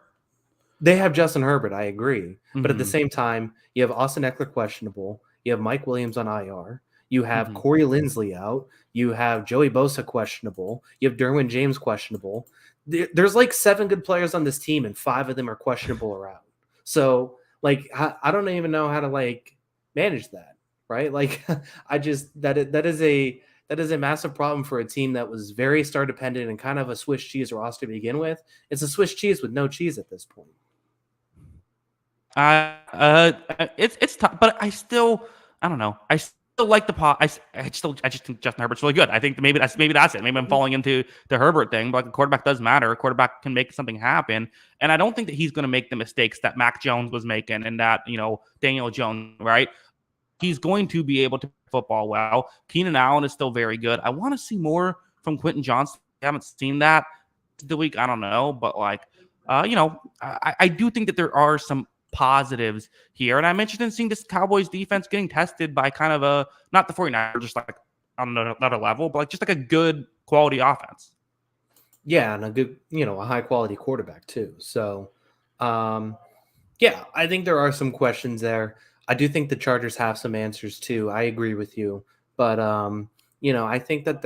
They have Justin Herbert, I agree. But at the same time, you have Austin Eckler questionable. You have Mike Williams on IR. You have Corey Linsley out. You have Joey Bosa questionable. You have Derwin James questionable. There's like 7 good players on this team, and 5 of them are questionable or out. So, like, I don't even know how to, like, manage that, right? Like, that is a massive problem for a team that was very star dependent and kind of a Swiss cheese roster to begin with. It's a Swiss cheese with no cheese at this point. It's tough, but I don't know. I still like the pot. I just think Justin Herbert's really good. I think maybe that's it. Maybe I'm falling into the Herbert thing, but like, the quarterback does matter. A quarterback can make something happen, and I don't think that he's going to make the mistakes that Mac Jones was making and that Daniel Jones. Right? He's going to be able to football well. Keenan Allen is still very good. I want to see more from Quentin Johnson. I haven't seen that the week. I don't know, but like, I do think that there are some positives here. And I'm interested in seeing this Cowboys defense getting tested by kind of not the 49ers, just like on another level, but like just like a good quality offense. Yeah, and a good, a high quality quarterback too. So, yeah, I think there are some questions there. I do think the Chargers have some answers too. I agree with you. But, I think that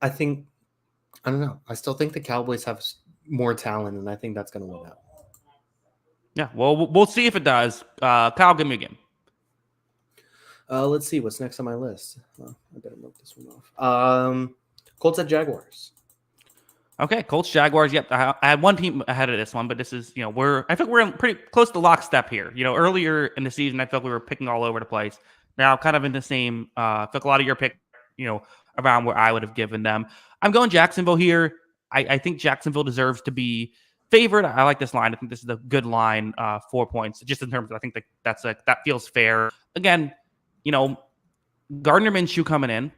I don't know. I still think the Cowboys have more talent, and I think that's going to win out. Yeah, well, we'll see if it does. Kyle, give me a game. Let's see what's next on my list. I better mark this one off. Colts at Jaguars. Okay, Colts Jaguars. Yep, I had one team ahead of this one, but this is I think we're in pretty close to lockstep here. Earlier in the season, I felt we were picking all over the place. Now, kind of in the same. I feel like a lot of your pick, around where I would have given them. I'm going Jacksonville here. I think Jacksonville deserves to be favored. I like this line. I think this is a good line. 4 points, just in terms of I think that feels fair. Again, Gardner Minshew coming in,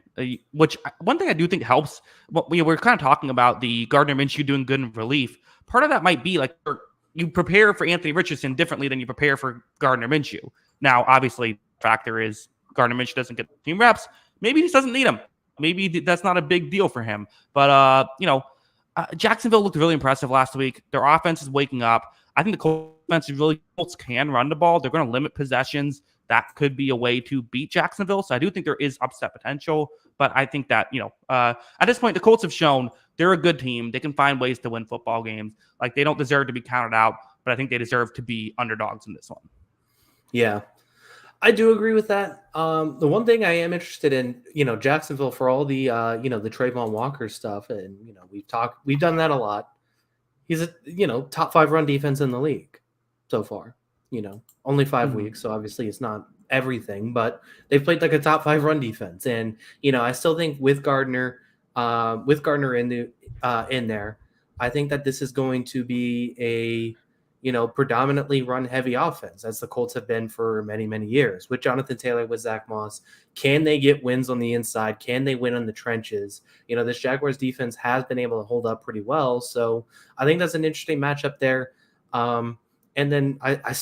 which one thing I do think helps. We're kind of talking about the Gardner Minshew doing good in relief. Part of that might be like you prepare for Anthony Richardson differently than you prepare for Gardner Minshew. Now, obviously, the factor is Gardner Minshew doesn't get team reps. Maybe he just doesn't need them. Maybe that's not a big deal for him. But Jacksonville looked really impressive last week. Their offense is waking up. I think the Colts can run the ball. They're going to limit possessions. That could be a way to beat Jacksonville. So I do think there is upset potential. But I think that, at this point, the Colts have shown they're a good team. They can find ways to win football games. Like, they don't deserve to be counted out, but I think they deserve to be underdogs in this one. Yeah, I do agree with that. The one thing I am interested in, Jacksonville for all the, the Trayvon Walker stuff. And, we've done that a lot. He's a, top 5 run defense in the league so far, only 5 weeks. So obviously it's not everything, but they've played like a top 5 run defense. And, I still think with Gardner in there, I think that this is going to be predominantly run heavy offense, as the Colts have been for many, many years. With Jonathan Taylor, with Zach Moss, can they get wins on the inside? Can they win in the trenches? This Jaguars defense has been able to hold up pretty well. So I think that's an interesting matchup there. And then I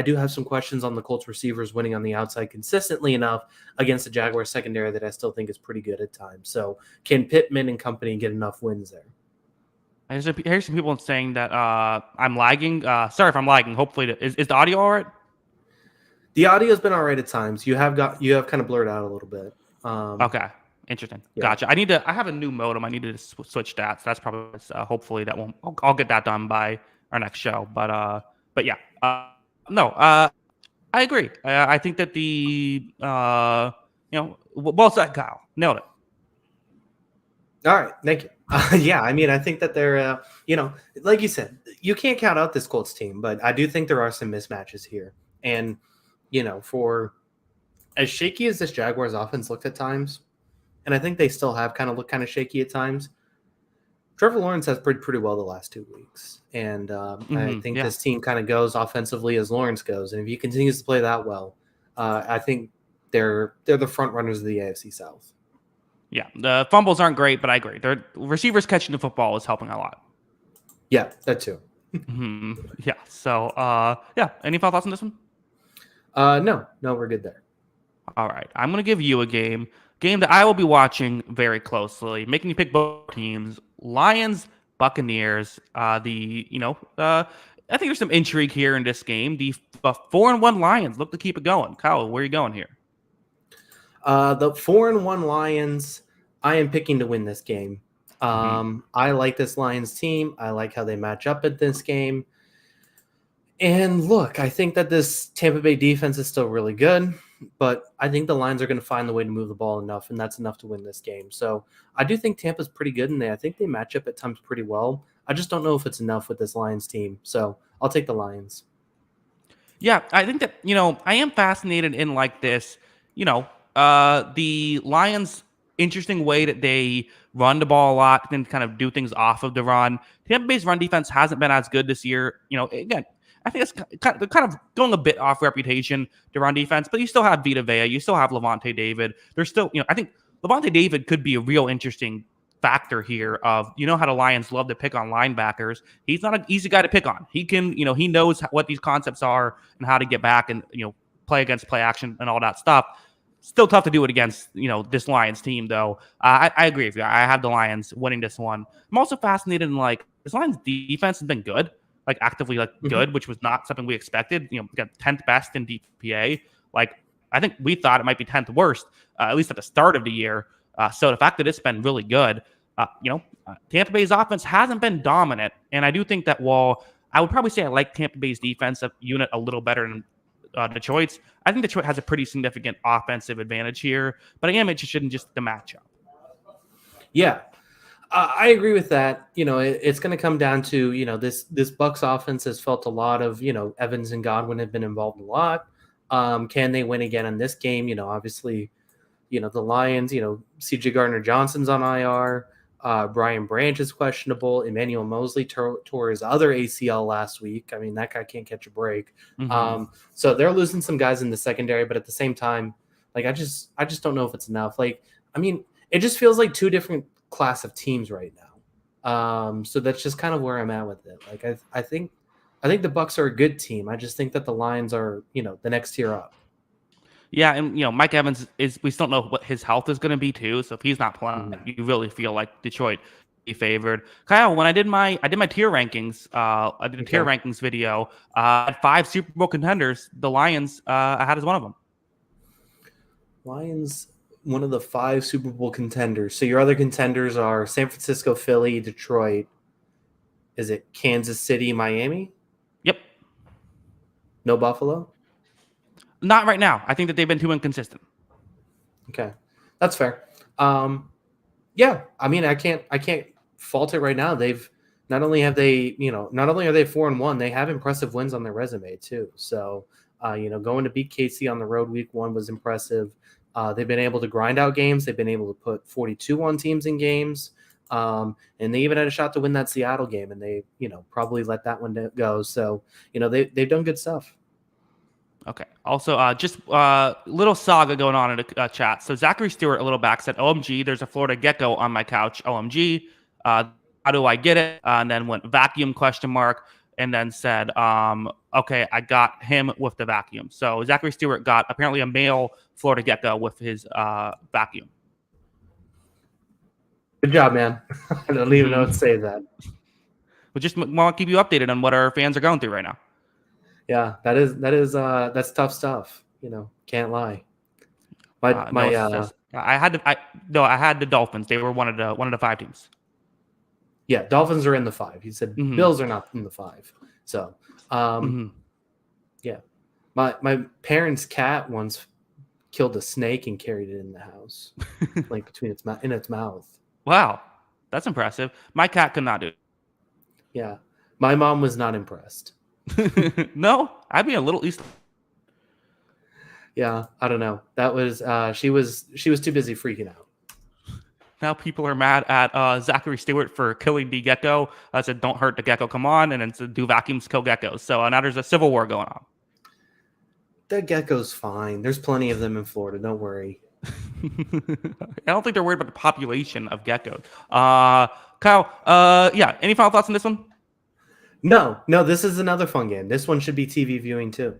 do have some questions on the Colts receivers winning on the outside consistently enough against the Jaguars secondary that I still think is pretty good at times. So can Pittman and company get enough wins there? Here's some people saying that I'm lagging. Sorry if I'm lagging. Hopefully, is the audio all right? The audio's been all right at times. You have kind of blurred out a little bit. Okay, interesting. Yeah. Gotcha. I have a new modem. I need to switch that. So that's probably hopefully that won't. I'll get that done by our next show. But yeah. No. I agree. I think that well said, Kyle. Nailed it. All right, thank you. Yeah, I mean, I think that they're, like you said, you can't count out this Colts team, but I do think there are some mismatches here. And, for as shaky as this Jaguars offense looked at times, and I think they still have looked kind of shaky at times, Trevor Lawrence has played pretty well the last 2 weeks. And I think this team kind of goes offensively as Lawrence goes. And if he continues to play that well, I think they're the front runners of the AFC South. Yeah, the fumbles aren't great, but I agree. Their receivers catching the football is helping a lot. Yeah, that too. Yeah. So, any final thoughts on this one? No, we're good there. All right. I'm going to give you a game that I will be watching very closely, making you pick both teams. Lions, Buccaneers. I think there's some intrigue here in this game. The 4-1 Lions look to keep it going. Kyle, where are you going here? The 4-1 Lions, I am picking to win this game. I like this Lions team. I like how they match up at this game. And look, I think that this Tampa Bay defense is still really good, but I think the Lions are going to find the way to move the ball enough, and that's enough to win this game. So I do think Tampa's pretty good, and I think they match up at times pretty well. I just don't know if it's enough with this Lions team. So I'll take the Lions. Yeah, I think that, I am fascinated in this, the Lions' interesting way that they run the ball a lot and kind of do things off of the run. Tampa Bay's run defense hasn't been as good this year. Again, I think it's kind of going a bit off reputation, the run defense, but you still have Vita Vea. You still have Levante David. There's still, I think Levante David could be a real interesting factor here of, how the Lions love to pick on linebackers. He's not an easy guy to pick on. He can, he knows what these concepts are and how to get back and, play against play action and all that stuff. Still tough to do it against, this Lions team, though. I agree with you. I have the Lions winning this one. I'm also fascinated in, this Lions defense has been good, actively good, which was not something we expected. Got 10th best in DPA. I think we thought it might be 10th worst, at least at the start of the year. So the fact that it's been really good, Tampa Bay's offense hasn't been dominant. And I do think that while I would probably say I like Tampa Bay's defensive unit a little better than Detroit's, I think Detroit has a pretty significant offensive advantage here, but I am interested in just the matchup. Yeah, I agree with that. It's going to come down to, this Bucs offense has felt a lot of, Evans and Godwin have been involved a lot. Can they win again in this game? Obviously, the Lions, CJ Gardner-Johnson's on IR. Brian Branch is questionable. Emmanuel Mosley tore his other ACL last week. I mean, that guy can't catch a break. So they're losing some guys in the secondary, but at the same time, I just don't know if it's enough. It just feels like two different class of teams right now. So that's just kind of where I'm at with it. I think the Bucs are a good team. I just think that the Lions are, the next tier up. Yeah, and Mike Evans we still don't know what his health is going to be too. So if he's not playing, you really feel like Detroit be favored. Kyle, when I did my tier rankings, I did a tier rankings video. At 5 Super Bowl contenders, the Lions I had as one of them. Lions, one of the 5 Super Bowl contenders. So your other contenders are San Francisco, Philly, Detroit. Is it Kansas City, Miami? Yep. No Buffalo? Not right now. I think that they've been too inconsistent. Okay, that's fair. Yeah, I mean, I can't fault it right now. They've not only are they 4-1, they have impressive wins on their resume too. So, going to beat KC on the road week 1 was impressive. They've been able to grind out games. They've been able to put 42 on teams in games. And they even had a shot to win that Seattle game, and they, probably let that one go. So, they've done good stuff. Okay. Also, just little saga going on in the chat. So Zachary Stewart, a little back, said, "OMG, there's a Florida gecko on my couch. OMG, how do I get it?" And then went vacuum ? And then said, "Okay, I got him with the vacuum." So Zachary Stewart got apparently a male Florida gecko with his vacuum. Good job, man. I don't even know what to say to that. We just want to keep you updated on what our fans are going through right now. Yeah, that's tough stuff. Can't lie. I had the Dolphins. They were one of the 5 teams. Yeah, Dolphins are in the 5. He said Bills are not in the 5. So, yeah, my parents' cat once killed a snake and carried it in the house, like in its mouth. Wow, that's impressive. My cat could not do it. Yeah, my mom was not impressed. No, I'd be a little least. Yeah, I don't know. That was she was too busy freaking out. Now people are mad at Zachary Stewart for killing the gecko. I said, "Don't hurt the gecko, come on," and then said, "Do vacuums kill geckos?" So now there's a civil war going on. That gecko's fine. There's plenty of them in Florida. Don't worry. I don't think they're worried about the population of geckos. Kyle, yeah. Any final thoughts on this one? No. This is another fun game. This one should be TV viewing too.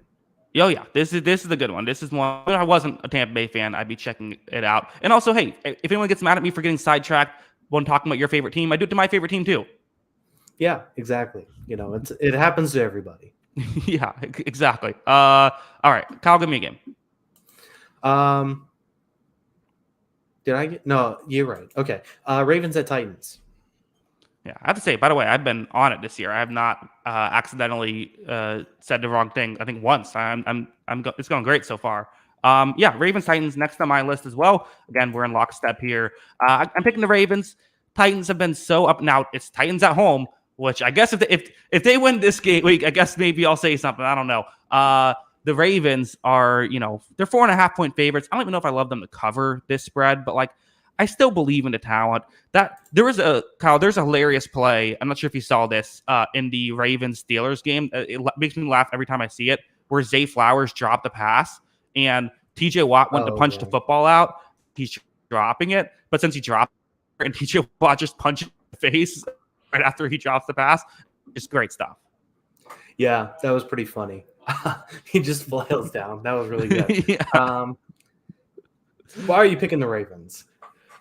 Oh yeah, this is a good one. This is one. If I wasn't a Tampa Bay fan, I'd be checking it out. And also, hey, if anyone gets mad at me for getting sidetracked when talking about your favorite team, I do it to my favorite team too. Yeah, exactly. It happens to everybody. Yeah, exactly. All right, Kyle, give me a game. Did I get? No, you're right. Okay. Ravens at Titans. Yeah, I have to say, by the way, I've been on it this year. I have not accidentally said the wrong thing. I think once. It's going great so far. Yeah, Ravens, Titans next on my list as well. Again, we're in lockstep here. I'm picking the Ravens. Titans have been so up. Now it's Titans at home, which I guess if they win this game week, I guess maybe I'll say something. I don't know. The Ravens are, they're 4.5-point favorites. I don't even know if I love them to cover this spread, but I still believe in the talent. That there's a hilarious play. I'm not sure if you saw this in the Ravens Steelers game. It makes me laugh every time I see it, where Zay Flowers dropped the pass and TJ Watt went to punch the football out. He's dropping it, but since he dropped it and TJ Watt just punched the face right after he drops the pass, it's great stuff. Yeah, that was pretty funny. He just flails down. That was really good. Yeah. Why are you picking the Ravens?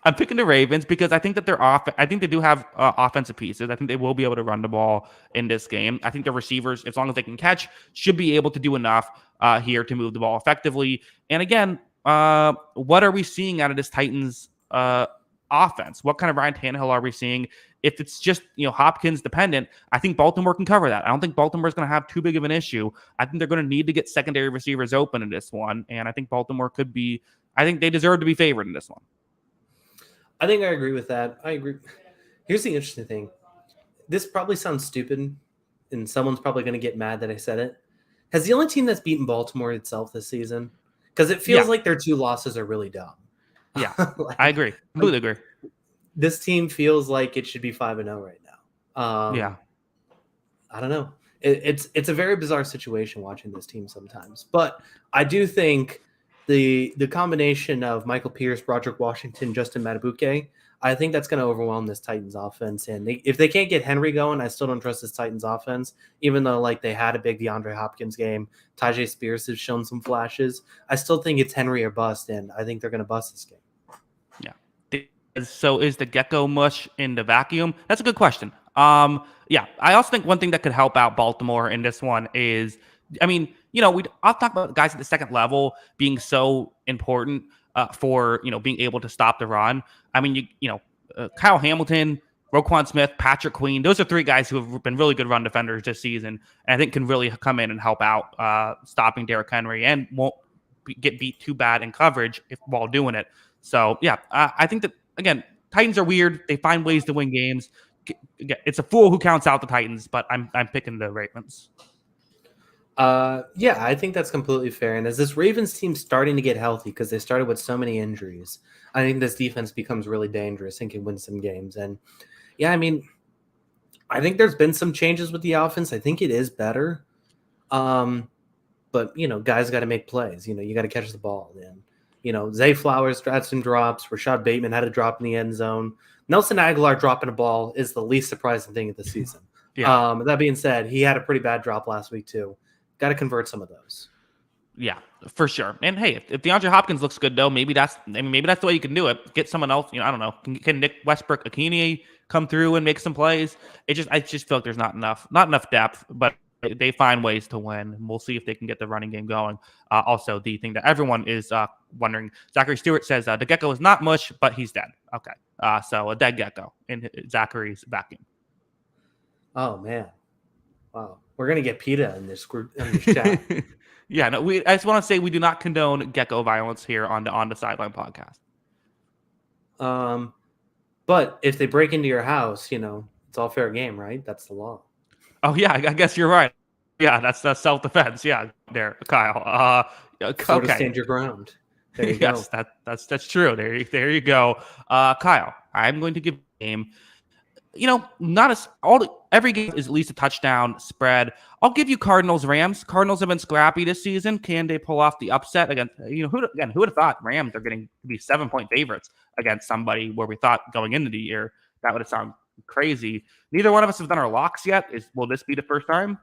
I'm picking the Ravens because I think that they're off. I think they do have offensive pieces. I think they will be able to run the ball in this game. I think the receivers, as long as they can catch, should be able to do enough here to move the ball effectively. And again, what are we seeing out of this Titans offense? What kind of Ryan Tannehill are we seeing? If it's just Hopkins dependent, I think Baltimore can cover that. I don't think Baltimore's going to have too big of an issue. I think they're going to need to get secondary receivers open in this one, and I think Baltimore could be. I think they deserve to be favored in this one. I think I agree with that. I agree. Here's the interesting thing. This probably sounds stupid, and someone's probably going to get mad that I said it. Has the only team that's beaten Baltimore itself this season? Because it feels like their 2 losses are really dumb. Yeah, I agree. Completely agree. This team feels like it should be 5-0 right now. Yeah. I don't know. It's a very bizarre situation watching this team sometimes. But I do think the combination of Michael Pierce, Broderick Washington, Justin Matabuke, I think that's going to overwhelm this Titans offense. And if they can't get Henry going, I still don't trust this Titans offense, even though they had a big DeAndre Hopkins game. Tajay Spears has shown some flashes. I still think it's Henry or bust, and I think they're going to bust this game. Yeah. So is the gecko mush in the vacuum? That's a good question. Yeah, I also think one thing that could help out Baltimore in this one is, I'll talk about guys at the second level being so important for, being able to stop the run. Kyle Hamilton, Roquan Smith, Patrick Queen, those are 3 guys who have been really good run defenders this season, and I think can really come in and help out stopping Derrick Henry and won't get beat too bad in coverage while doing it. So, yeah, I think that, again, Titans are weird. They find ways to win games. It's a fool who counts out the Titans, but I'm picking the Ravens. Yeah, I think that's completely fair. And as this Ravens team starting to get healthy, because they started with so many injuries, I think this defense becomes really dangerous and can win some games. And yeah, I mean, I think there's been some changes with the offense. I think it is better. Um, but guys got to make plays. You got to catch the ball. And Zay Flowers had some drops. Rashad Bateman had a drop in the end zone. Nelson Aguilar dropping a ball is the least surprising thing of the season. Yeah. That being said, he had a pretty bad drop last week too. Got to convert some of those. Yeah, for sure. And hey, if DeAndre Hopkins looks good though, maybe that's the way you can do it. Get someone else. I don't know. Can Nick Westbrook Akini come through and make some plays? I just feel like there's not enough depth, but they find ways to win. And we'll see if they can get the running game going. Also, the thing that everyone is wondering, Zachary Stewart says the gecko is not mush, but he's dead. Okay, so a dead gecko in Zachary's vacuum. Oh man, wow, we're gonna get PETA in this chat. Yeah, no, I just want to say we do not condone gecko violence here on the Sideline podcast. But if they break into your house, it's all fair game, right? That's the law. Oh yeah, I guess you're right. Yeah, that's self-defense. Yeah, there, Kyle. Okay. Stand your ground. There you yes, go. That's true. There you go. Kyle, I'm going to give a game. Every game is at least a touchdown spread. I'll give you Cardinals Rams. Cardinals have been scrappy this season. Can they pull off the upset against who would have thought Rams are getting to be 7-point favorites against somebody where we thought going into the year that would have sounded crazy. Neither one of us have done our locks yet. Will this be the first time?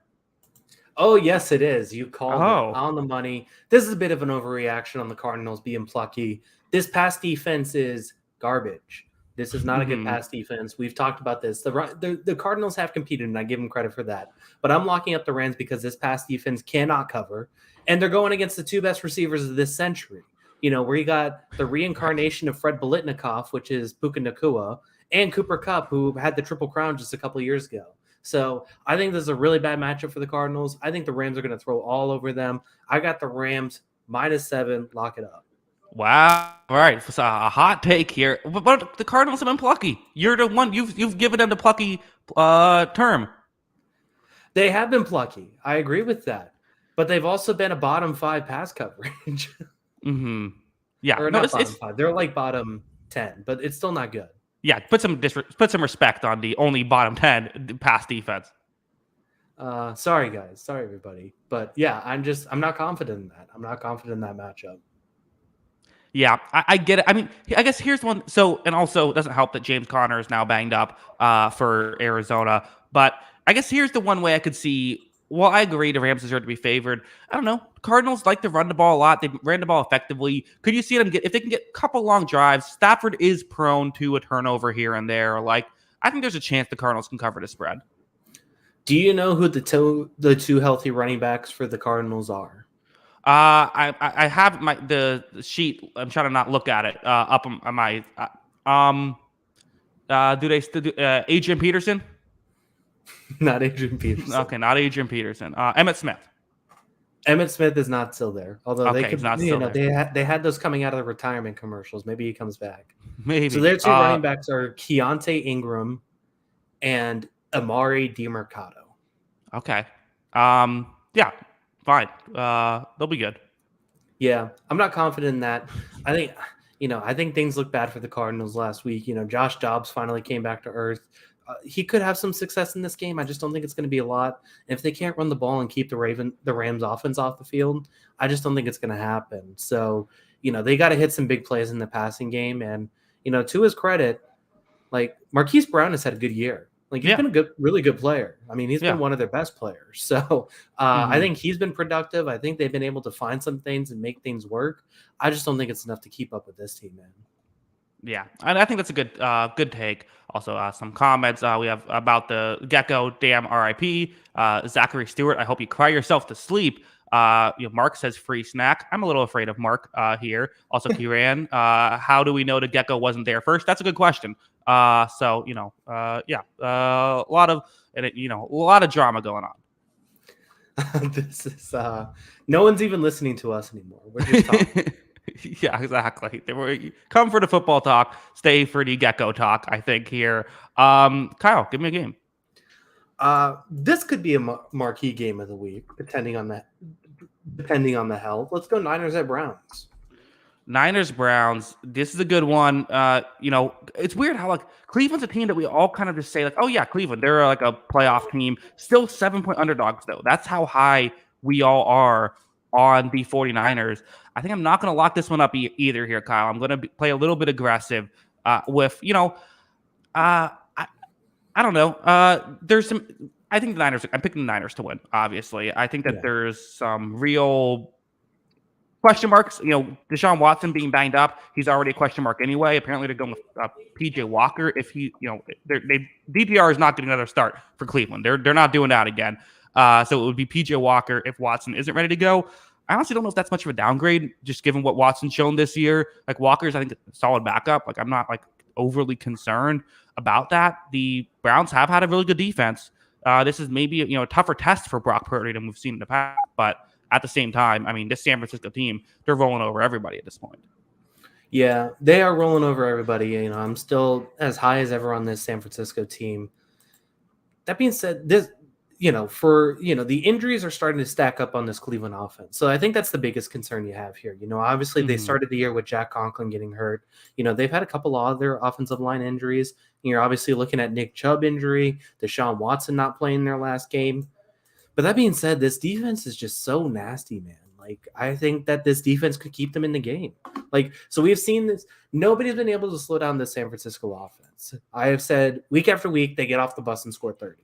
Oh, yes, it is. You called it on the money. This is a bit of an overreaction on the Cardinals being plucky. This pass defense is garbage. This is not a good pass defense. We've talked about this. The Cardinals have competed, and I give them credit for that. But I'm locking up the Rams because this pass defense cannot cover, and they're going against the two best receivers of this century. Where you got the reincarnation of Fred Biletnikoff, which is Puka Nacua, and Cooper Kupp, who had the Triple Crown just a couple of years ago. So I think this is a really bad matchup for the Cardinals. I think the Rams are going to throw all over them. I got the Rams -7. Lock it up. Wow. All right. So a hot take here. But the Cardinals have been plucky. You're the one. You've given them the plucky term. They have been plucky. I agree with that. But they've also been a bottom 5 pass coverage. Yeah. Or not bottom 5. They're like bottom 10, but it's still not good. Yeah. Put some respect on the only bottom 10 pass defense. Sorry, guys. Sorry, everybody. But yeah, I'm not confident in that. I'm not confident in that matchup. Yeah, I get it. I mean, I guess here's one. So, and also it doesn't help that James Conner is now banged up for Arizona. But I guess here's the one way I could see. Well, I agree the Rams deserve to be favored. I don't know. Cardinals like to run the ball a lot. They ran the ball effectively. Could you see them if they can get a couple long drives? Stafford is prone to a turnover here and there. I think there's a chance the Cardinals can cover the spread. Do you know who the two healthy running backs for the Cardinals are? I have the sheet. I'm trying to not look at it. Up on my do they still do Adrian Peterson? Not Adrian Peterson. Okay, not Adrian Peterson. Emmitt Smith. Emmitt Smith is not still there. Although they could, there. they had those coming out of the retirement commercials. Maybe he comes back. Maybe. So their two running backs are Keontae Ingram and Amari DiMercato. Okay. Yeah. Fine. They'll be good. Yeah, I'm not confident in that. I think things look bad for the Cardinals last week. Josh Dobbs finally came back to earth. He could have some success in this game. I just don't think it's going to be a lot. And if they can't run the ball and keep the Rams offense off the field, I just don't think it's going to happen. So, they got to hit some big plays in the passing game. And, to his credit, Marquise Brown has had a good year. He's been a really good player. I mean, he's been one of their best players. So I think he's been productive. I think they've been able to find some things and make things work. I just don't think it's enough to keep up with this team, man. Yeah, and I think that's a good take. Also, some comments we have about the gecko. Damn, RIP. Zachary Stewart. I hope you cry yourself to sleep. Mark says free snack. I'm a little afraid of Mark here. Also, Kiran. How do we know the gecko wasn't there first? That's a good question. A lot of drama going on. This is no one's even listening to us anymore. We're just talking. Yeah, exactly. Come for the football talk, stay for the gecko talk, I think here. Kyle, give me a game. This could be a marquee game of the week, depending on the health. Let's go Niners at Browns. Niners Browns. This is a good one. It's weird how like Cleveland's a team that we all kind of just say like, oh yeah, Cleveland. They're like a playoff team. Still 7-point underdogs though. That's how high we all are on the 49ers. I think I'm not going to lock this one up either here, Kyle. I'm going to play a little bit aggressive with I don't know. There's some. I think the Niners. I'm picking the Niners to win. Obviously, I think that there's some real question marks. Deshaun Watson being banged up, he's already a question mark anyway. Apparently, they're going with PJ Walker. If he, DPR is not getting another start for Cleveland. They're not doing that again. So it would be PJ Walker if Watson isn't ready to go. I honestly don't know if that's much of a downgrade, just given what Watson's shown this year. Like Walker's, I think, a solid backup. Like I'm not like overly concerned about that. The Browns have had a really good defense. This is maybe a tougher test for Brock Purdy than we've seen in the past, but at the same time, I mean, this San Francisco team, they're rolling over everybody at this point. Yeah, they are rolling over everybody. I'm still as high as ever on this San Francisco team. That being said, the injuries are starting to stack up on this Cleveland offense. So I think that's the biggest concern you have here. Obviously they started the year with Jack Conklin getting hurt. They've had a couple of other offensive line injuries. You're obviously looking at Nick Chubb injury, Deshaun Watson not playing their last game. But that being said, this defense is just so nasty, man. Like, I think that this defense could keep them in the game. Like, so we've seen this. Nobody's been able to slow down the San Francisco offense. I have said week after week, they get off the bus and score 30.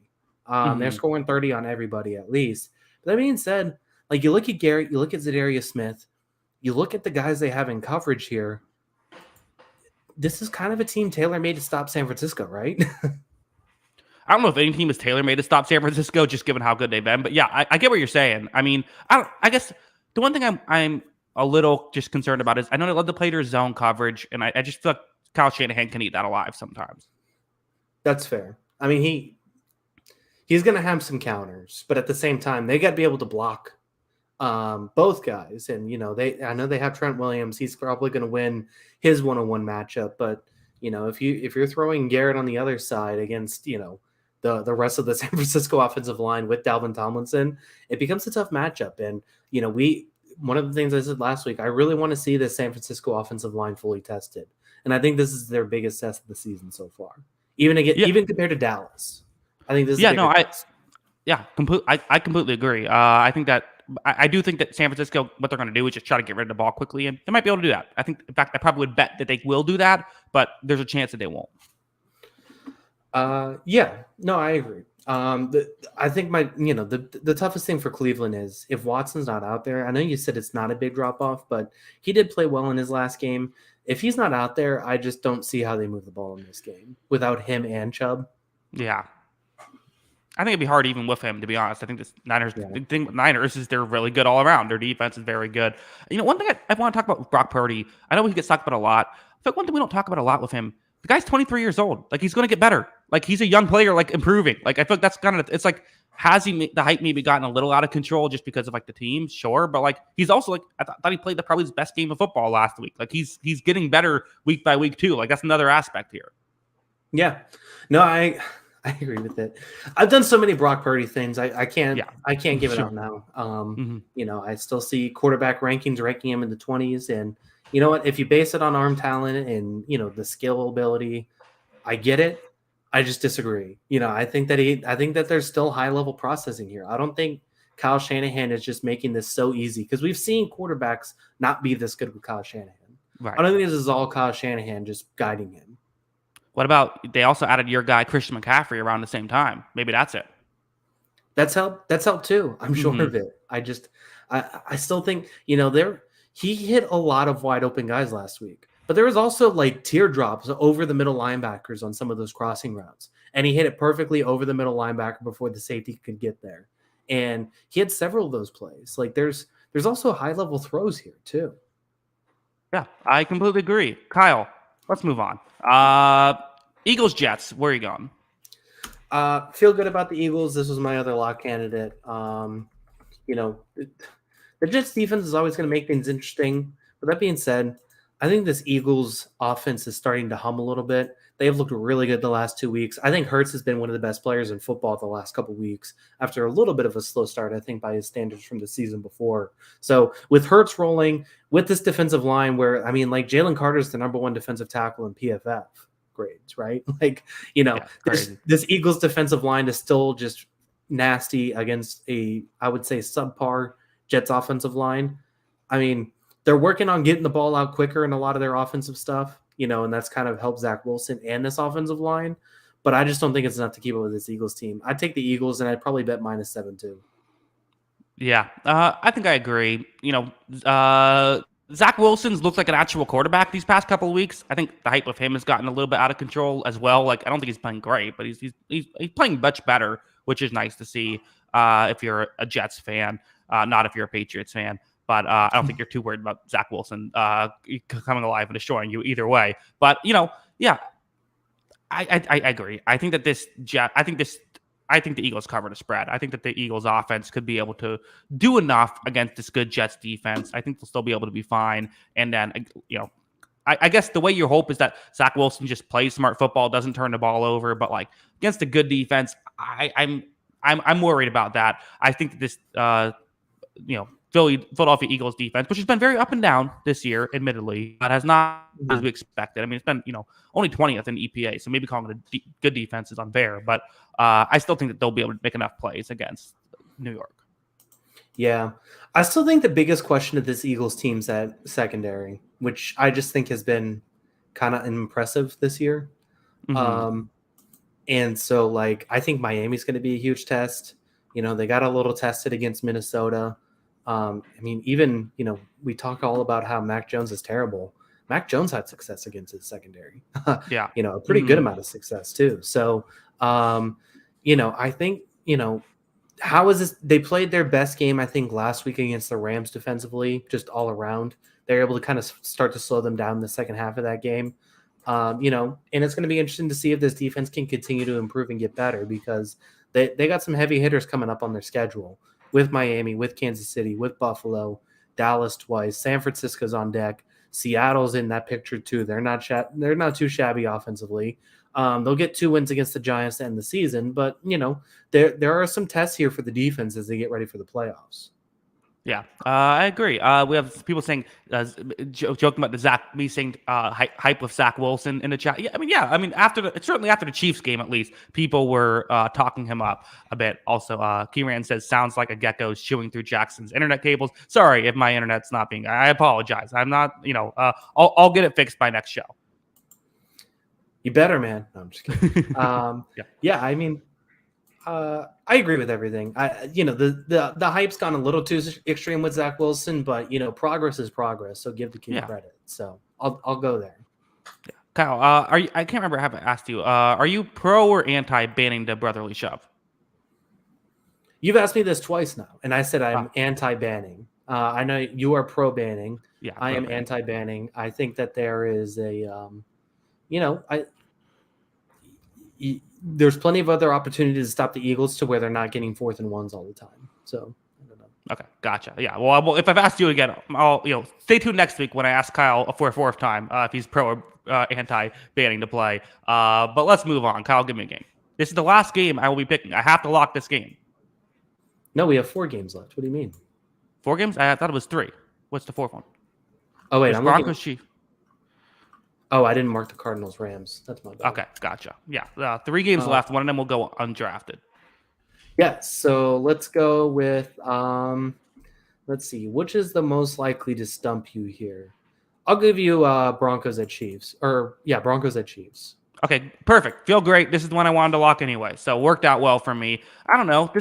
They're scoring 30 on everybody at least. But that being said, like you look at Garrett, you look at Zadarius Smith, you look at the guys they have in coverage here. This is kind of a team tailor-made to stop San Francisco, right? I don't know if any team is tailor-made to stop San Francisco, just given how good they've been. But yeah, I get what you're saying. I mean, I guess the one thing I'm a little just concerned about is I know they love to play their zone coverage, and I just feel like Kyle Shanahan can eat that alive sometimes. That's fair. I mean, he's going to have some counters, but at the same time, they got to be able to block both guys. And, I know they have Trent Williams. He's probably going to win his one-on-one matchup. But, if you're throwing Garrett on the other side against, the rest of the San Francisco offensive line with Dalvin Tomlinson, it becomes a tough matchup. And, one of the things I said last week, I really want to see the San Francisco offensive line fully tested. And I think this is their biggest test of the season so far, even compared to Dallas. I think this is I completely agree. I think that I do think that San Francisco, what they're going to do is just try to get rid of the ball quickly, and they might be able to do that. I think, in fact, I probably would bet that they will do that, but there's a chance that they won't. I agree. I think the toughest thing for Cleveland is if Watson's not out there. I know you said it's not a big drop off, but he did play well in his last game. If he's not out there, I just don't see how they move the ball in this game without him and Chubb. Yeah. I think it'd be hard even with him, to be honest. I think the thing with Niners is they're really good all around. Their defense is very good. One thing I want to talk about with Brock Purdy, I know he gets talked about a lot. But one thing we don't talk about a lot with him, the guy's 23 years old. Like, he's going to get better. Like, he's a young player, like, improving. Like, I feel like that's kind of, it's like, has the hype maybe gotten a little out of control just because of, like, the team? Sure. But, like, he's also, like, I thought he played probably his best game of football last week. Like, he's getting better week by week, too. Like, that's another aspect here. Yeah. No, I agree with it. I've done so many Brock Purdy things. I can't give it up now. I still see quarterback rankings ranking him in the 20s. And you know what? If you base it on arm talent and, the skill ability, I get it. I just disagree. I think that there's still high level processing here. I don't think Kyle Shanahan is just making this so easy because we've seen quarterbacks not be this good with Kyle Shanahan. Right. I don't think this is all Kyle Shanahan just guiding him. What about they also added your guy Christian McCaffrey around the same time? Maybe that's it. That's helped too. I'm sure of it. I still think he hit a lot of wide open guys last week, but there was also like teardrops over the middle linebackers on some of those crossing routes, and he hit it perfectly over the middle linebacker before the safety could get there. And he had several of those plays. Like there's also high level throws here too. Yeah, I completely agree. Kyle, let's move on. Eagles, Jets, where are you going? Feel good about the Eagles. This was my other lock candidate. The Jets defense is always going to make things interesting. But that being said, I think this Eagles offense is starting to hum a little bit. They have looked really good the last 2 weeks. I think Hurts has been one of the best players in football the last couple weeks after a little bit of a slow start, I think, by his standards from the season before. So with Hurts rolling, with this defensive line where, I mean, like Jalen Carter's the number one defensive tackle in PFF grades, right? Like, Yeah, crazy. this Eagles defensive line is still just nasty against I would say, subpar Jets offensive line. I mean, they're working on getting the ball out quicker in a lot of their offensive stuff, and that's kind of helped Zach Wilson and this offensive line. But I just don't think it's enough to keep up with this Eagles team. I'd take the Eagles, and I'd probably bet -7 too. Yeah, I think I agree. Zach Wilson's looked like an actual quarterback these past couple of weeks. I think the hype of him has gotten a little bit out of control as well. Like, I don't think he's playing great, but he's playing much better, which is nice to see. If you're a Jets fan, not if you're a Patriots fan. But I don't think you're too worried about Zach Wilson coming alive and destroying you either way. But yeah, I agree. I think that I think the Eagles covered a spread. I think that the Eagles offense could be able to do enough against this good Jets defense. I think they'll still be able to be fine. And then, I guess the way you hope is that Zach Wilson just plays smart football, doesn't turn the ball over. But like against a good defense, I'm worried about that. I think that this, Philadelphia Eagles defense, which has been very up and down this year, admittedly, but has not as we expected. I mean, it's been only 20th in EPA, so maybe calling it a good defense is unfair. But I still think that they'll be able to make enough plays against New York. Yeah, I still think the biggest question of this Eagles team's at secondary, which I just think has been kind of impressive this year. Mm-hmm. And so, like, I think Miami's going to be a huge test. They got a little tested against Minnesota. I mean, even, we talk all about how Mac Jones is terrible. Mac Jones had success against his secondary. Yeah. A pretty good amount of success too. So, I think, how is this? They played their best game, I think, last week against the Rams defensively, just all around. They're able to kind of start to slow them down in the second half of that game. And it's going to be interesting to see if this defense can continue to improve and get better because they got some heavy hitters coming up on their schedule. With Miami, with Kansas City, with Buffalo, Dallas twice, San Francisco's on deck, Seattle's in that picture too. They're not too shabby offensively. They'll get 2 wins against the Giants to end the season, but there are some tests here for the defense as they get ready for the playoffs. Yeah, I agree. We have people saying, joking about me saying hype with Zach Wilson in the chat. Yeah, I mean, certainly after the Chiefs game, at least people were talking him up a bit. Also, Keyran says, sounds like a gecko chewing through Jackson's internet cables. Sorry if my internet's not being. I apologize. I'm not. I'll get it fixed by next show. You better, man. No, I'm just kidding. Yeah. I mean. I agree with everything. The hype's gone a little too extreme with Zach Wilson, but progress is progress. So give the kid credit. So I'll go there. Yeah. Kyle, I can't remember. I haven't asked you. Are you pro or anti banning the brotherly shove? You've asked me this twice now, and I said I'm anti banning. I know you are pro banning. Yeah, I am anti banning. I think that there is there's plenty of other opportunities to stop the Eagles to where they're not getting 4th and 1s all the time. So I don't know. Okay, gotcha. Yeah. Well, if I've asked you again, I'll stay tuned next week when I ask Kyle for a 4th time if he's pro or anti banning to play. But let's move on. Kyle, give me a game. This is the last game I will be picking. I have to lock this game. No, we have 4 games left. What do you mean? 4 games? I thought it was 3. What's the 4th one? Oh wait, I'm Broncos Chiefs. Oh, I didn't mark the Cardinals Rams. That's my bad. Okay, gotcha. Yeah, 3 games left. One of them will go undrafted. Yeah, so let's go with let's see, which is the most likely to stump you here? I'll give you Broncos at Chiefs. Broncos at Chiefs. Okay, perfect. Feel great. This is the one I wanted to lock anyway, so worked out well for me. I don't know.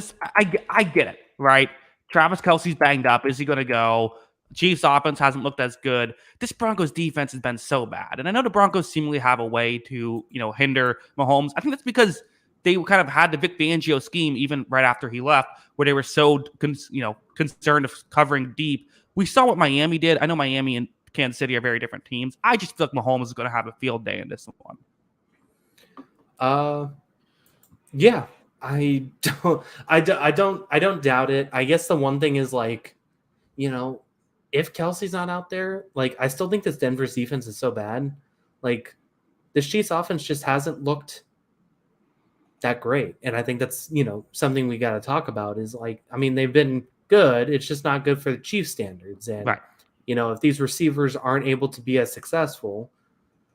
I get it, right? Travis Kelce's banged up. Is he going to go? Chiefs offense hasn't looked as good. This Broncos defense has been so bad. And I know the Broncos seemingly have a way to, hinder Mahomes. I think that's because they kind of had the Vic Fangio scheme even right after he left, where they were so, concerned of covering deep. We saw what Miami did. I know Miami and Kansas City are very different teams. I just feel like Mahomes is going to have a field day in this one. Yeah, I don't doubt it. I guess the one thing is if Kelsey's not out there, like I still think this Denver's defense is so bad. Like this Chiefs offense just hasn't looked that great. And I think that's, something we got to talk about is like, I mean, they've been good. It's just not good for the Chiefs standards. And, Right. If these receivers aren't able to be as successful,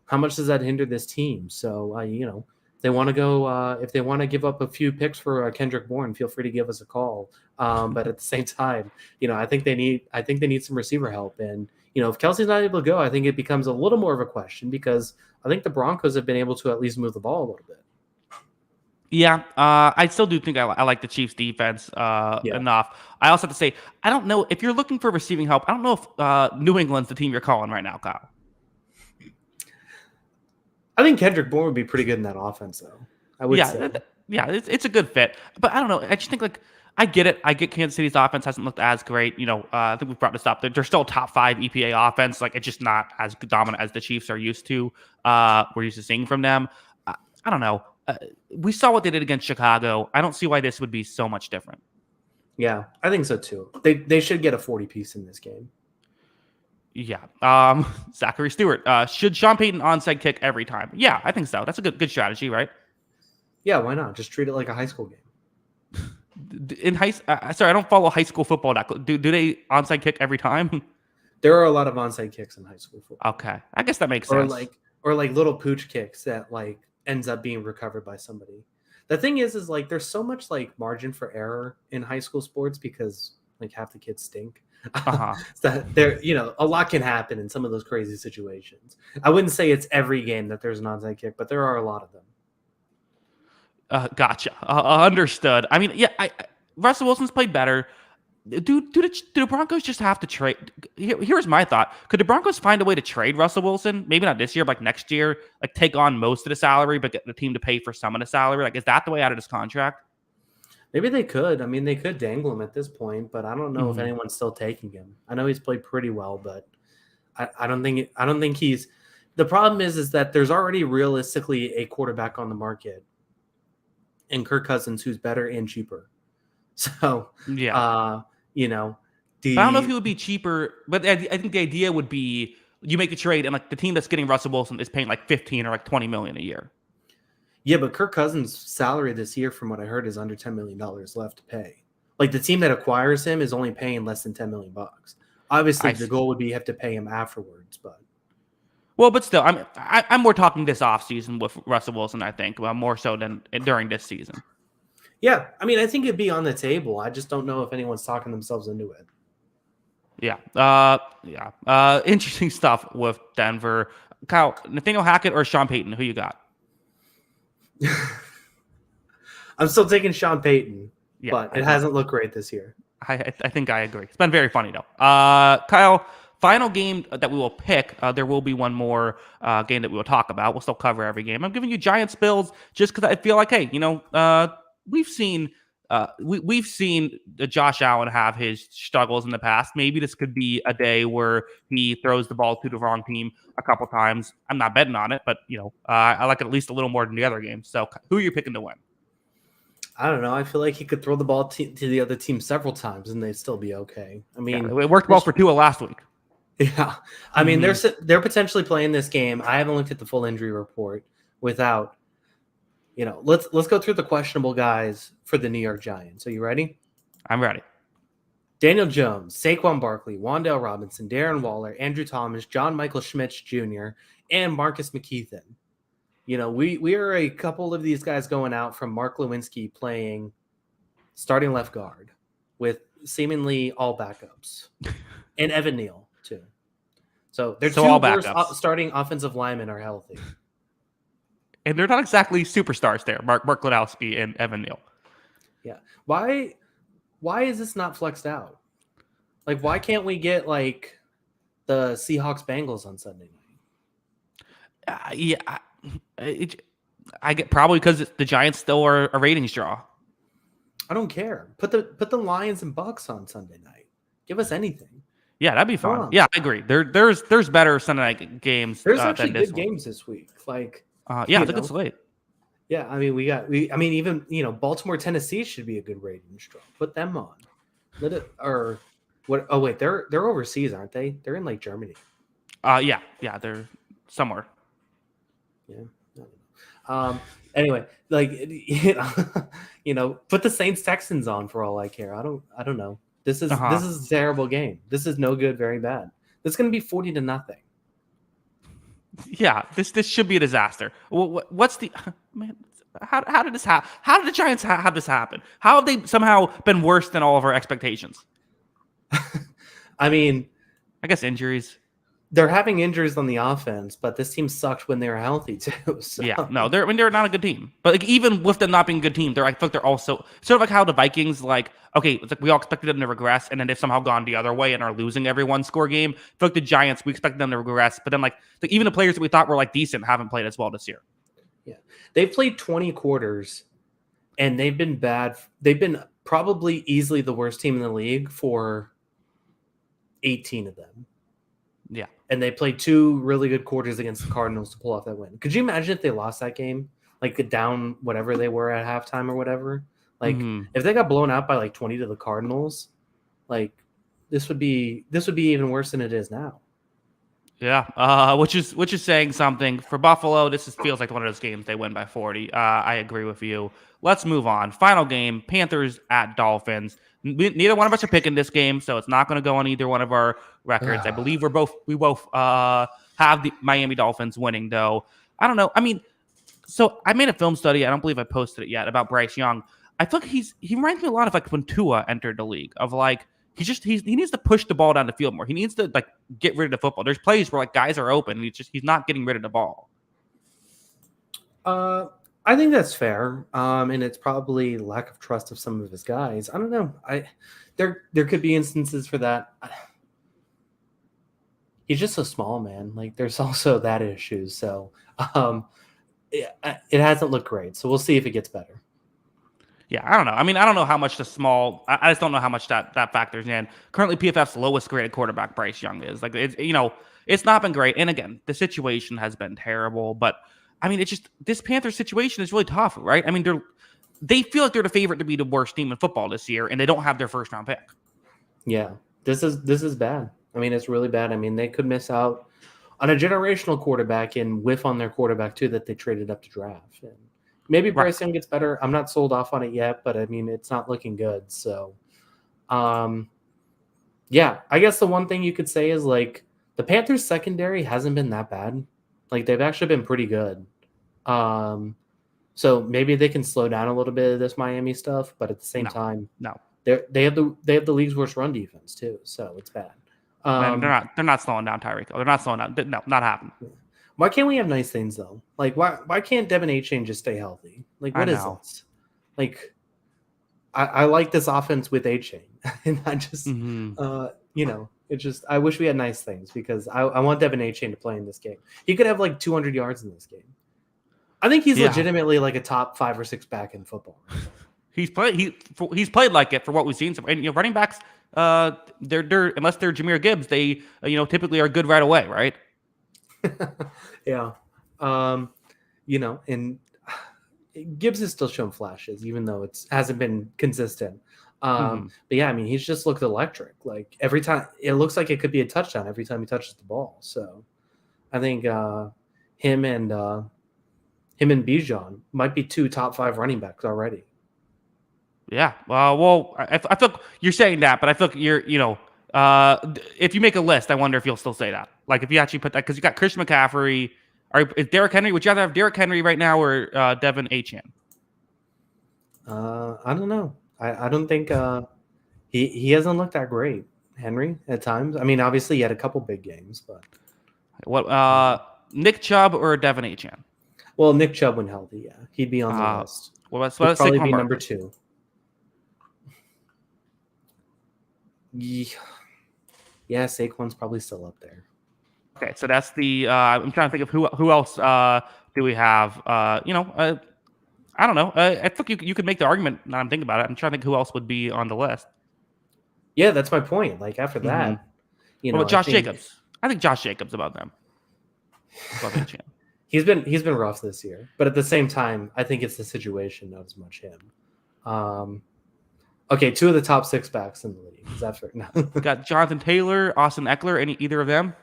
how much does that hinder this team? So, they want to go, if they want to give up a few picks for Kendrick Bourne, feel free to give us a call. But at the same time, I think they need some receiver help. And, if Kelsey's not able to go, I think it becomes a little more of a question because I think the Broncos have been able to at least move the ball a little bit. Yeah, I still do think I like the Chiefs defense enough. I also have to say, I don't know if you're looking for receiving help. I don't know if New England's the team you're calling right now, Kyle. I think Kendrick Bourne would be pretty good in that offense, though. I would say. It's a good fit. But I don't know. I just think I get it. I get Kansas City's offense hasn't looked as great. I think we've brought this up. They're still top 5 EPA offense. Like it's just not as dominant as the Chiefs are used to. We're used to seeing from them. I don't know. We saw what they did against Chicago. I don't see why this would be so much different. Yeah, I think so too. They should get a 40-piece in this game. Yeah. Zachary Stewart. Should Sean Payton onside kick every time? Yeah, I think so. That's a good strategy, right? Yeah, why not? Just treat it like a high school game. In sorry, I don't follow high school football. Do they onside kick every time? There are a lot of onside kicks in high school football. Okay, I guess that makes sense. Or like little pooch kicks that like ends up being recovered by somebody. The thing is like there's so much like margin for error in high school sports because like half the kids stink. So there, a lot can happen in some of those crazy situations. I wouldn't say it's every game that there's an onside kick, but there are a lot of them. Gotcha. Understood. I mean, yeah, Russell Wilson's played better. Do the Broncos just have to trade? Here's my thought. Could the Broncos find a way to trade Russell Wilson? Maybe not this year, but like next year, like take on most of the salary, but get the team to pay for some of the salary. Like, is that the way out of this contract? Maybe they could. I mean, they could dangle him at this point, but I don't know if anyone's still taking him. I know he's played pretty well, but I don't think he's. The problem is that there's already realistically a quarterback on the market, and Kirk Cousins, who's better and cheaper. So yeah, I don't know if he would be cheaper, but I think the idea would be you make a trade and like the team that's getting Russell Wilson is paying like 15 or like 20 million a year. Yeah, but Kirk Cousins' salary this year, from what I heard, is under $10 million left to pay. Like the team that acquires him is only paying less than $10 million. Obviously, the goal would be you have to pay him afterwards, but. Well, but still, I'm more talking this offseason with Russell Wilson, I think, more so than during this season. Yeah, I mean, I think it'd be on the table. I just don't know if anyone's talking themselves into it. Yeah. Interesting stuff with Denver. Kyle, Nathaniel Hackett or Sean Payton? Who you got? I'm still taking Sean Payton, but it hasn't looked great this year. I think I agree. It's been very funny, though. Kyle, final game that we will pick. There will be one more game that we will talk about. We'll still cover every game. I'm giving you Giants Bills just because I feel like, hey, we've seen Josh Allen have his struggles in the past. Maybe this could be a day where he throws the ball to the wrong team a couple times. I'm not betting on it, but I like it at least a little more than the other games. So who are you picking to win? I don't know. I feel like he could throw the ball to the other team several times and they'd still be okay. I mean, it worked well for Tua last week. Yeah. I mean, they're potentially playing this game. I haven't looked at the full injury report without, let's go through the questionable guys for the New York Giants. Are you ready? I'm ready. Daniel Jones, Saquon Barkley, Wan'Dale Robinson, Darren Waller, Andrew Thomas, John Michael Schmitz Jr., and Marcus McKeithen. We are a couple of these guys going out from Mark Lewinsky playing starting left guard with seemingly all backups and Evan Neal too. So their two worst starting offensive linemen are healthy. And they're not exactly superstars there, Mark Gladowski and Evan Neal. Yeah. Why is this not flexed out? Like, why can't we get like the Seahawks Bengals on Sunday night? I get probably because the Giants still are a ratings draw. I don't care. Put the Lions and Bucks on Sunday night. Give us anything. Yeah, that'd be fun. Yeah, I agree. There's better Sunday night games. There's actually good games this week. Like, it's a good slate. Yeah, I mean, even Baltimore, Tennessee should be a good ratings draw. Put them on. What? Oh wait, they're overseas, aren't they? They're in like Germany. Yeah, they're somewhere. Yeah. I don't know. Anyway, like put the Saints Texans on for all I care. I don't know. This Uh-huh. is a terrible game. This is no good, very bad. This is going to be 40-0. Yeah, this should be a disaster. What's the man? How did this happen? How did the Giants have this happen? How have they somehow been worse than all of our expectations? I mean, I guess injuries. they're having injuries on the offense, but this team sucked when they were healthy too. So Yeah, no, they're not a good team. But like even with them not being a good team, I feel like they're also sort of like how the Vikings okay, it's like we all expected them to regress, and then they've somehow gone the other way and are losing every one score game. I feel like the Giants, we expected them to regress, but then like even the players that we thought were like decent haven't played as well this year. yeah, they've played 20 quarters, and they've been bad. They've been probably easily the worst team in the league for 18 of them. Yeah. And they played 2 really good quarters against the Cardinals to pull off that win. Could you imagine if they lost that game, like down whatever they were at halftime or whatever? Like if they got blown out by like 20 to the Cardinals, like this would be even worse than it is now. Yeah, which is saying something for Buffalo. Feels like one of those games they win by 40. I agree with you. Let's move on. Final game: Panthers at Dolphins. Neither one of us are picking this game, so it's not going to go on either one of our records. I believe we both have the Miami Dolphins winning, though. I don't know. I mean, so I made a film study. I don't believe I posted it yet about Bryce Young. I feel like he reminds me a lot of like when Tua entered the league. Of like he needs to push the ball down the field more. He needs to like get rid of the football. There's plays where like guys are open and he's not getting rid of the ball. I think that's fair. And it's probably lack of trust of some of his guys. I don't know. There could be instances for that. He's just so small, man. Like there's also that issue. So it hasn't looked great. So we'll see if it gets better. Yeah, I don't know. I mean, I don't know how much I just don't know how much that factors in. Currently, PFF's lowest graded quarterback, Bryce Young, is like it's not been great. And again, the situation has been terrible. But I mean, it's just this Panthers situation is really tough, right? I mean, they feel like they're the favorite to be the worst team in football this year, and they don't have their first round pick. Yeah, this is bad. I mean, it's really bad. I mean, they could miss out on a generational quarterback and whiff on their quarterback too that they traded up to draft. And maybe Bryce Young gets better. I'm not sold off on it yet, but I mean, it's not looking good. So, yeah, I guess the one thing you could say is like the Panthers secondary hasn't been that bad. Like they've actually been pretty good. So maybe they can slow down a little bit of this Miami stuff, but at the same time, no, they have the league's worst run defense too. So it's bad. They're not slowing down Tyreek. They're not slowing down. No, not happening. Why can't we have nice things though? Like why can't Devin Achane just stay healthy? Like what is this? Like I like this offense with Achane, and I just it's just I wish we had nice things because I want Devin Achane to play in this game. He could have like 200 yards in this game. I think he's legitimately like a top 5 or 6 back in football. He's played like it for what we've seen. And running backs, they're unless they're Jahmyr Gibbs, they typically are good right away, right? Yeah, and Gibbs has still shown flashes, even though it hasn't been consistent. But yeah, I mean, he's just looked electric. Like every time, it looks like it could be a touchdown every time he touches the ball. So I think him and Bijan might be 2 top 5 running backs already. Yeah. Well, I feel you're saying that, but I feel like you're, if you make a list, I wonder if you'll still say that. Like if you actually put that, because you got Christian McCaffrey, is Derrick Henry? Would you rather have Derrick Henry right now or Devin Achane? I don't know. I don't think he hasn't looked that great, Henry, at times. I mean, obviously he had a couple big games, but what Nick Chubb or Devin Achane? Well, Nick Chubb when healthy, yeah, he'd be on the list. Well, let's probably Saquon be Barkley. number 2. Yeah, Saquon's probably still up there. Okay, so that's the. I'm trying to think of who else do we have? I don't know. I think you could make the argument. Now I'm thinking about it. I'm trying to think who else would be on the list. Yeah, that's my point. Like after that, Josh Jacobs. I think Josh Jacobs above them. Above Achane. He's been rough this year, but at the same time, I think it's the situation, not as much him. Okay, 2 of the top 6 backs in the league. Is that fair? No. Got Jonathan Taylor, Austin Eckler, either of them?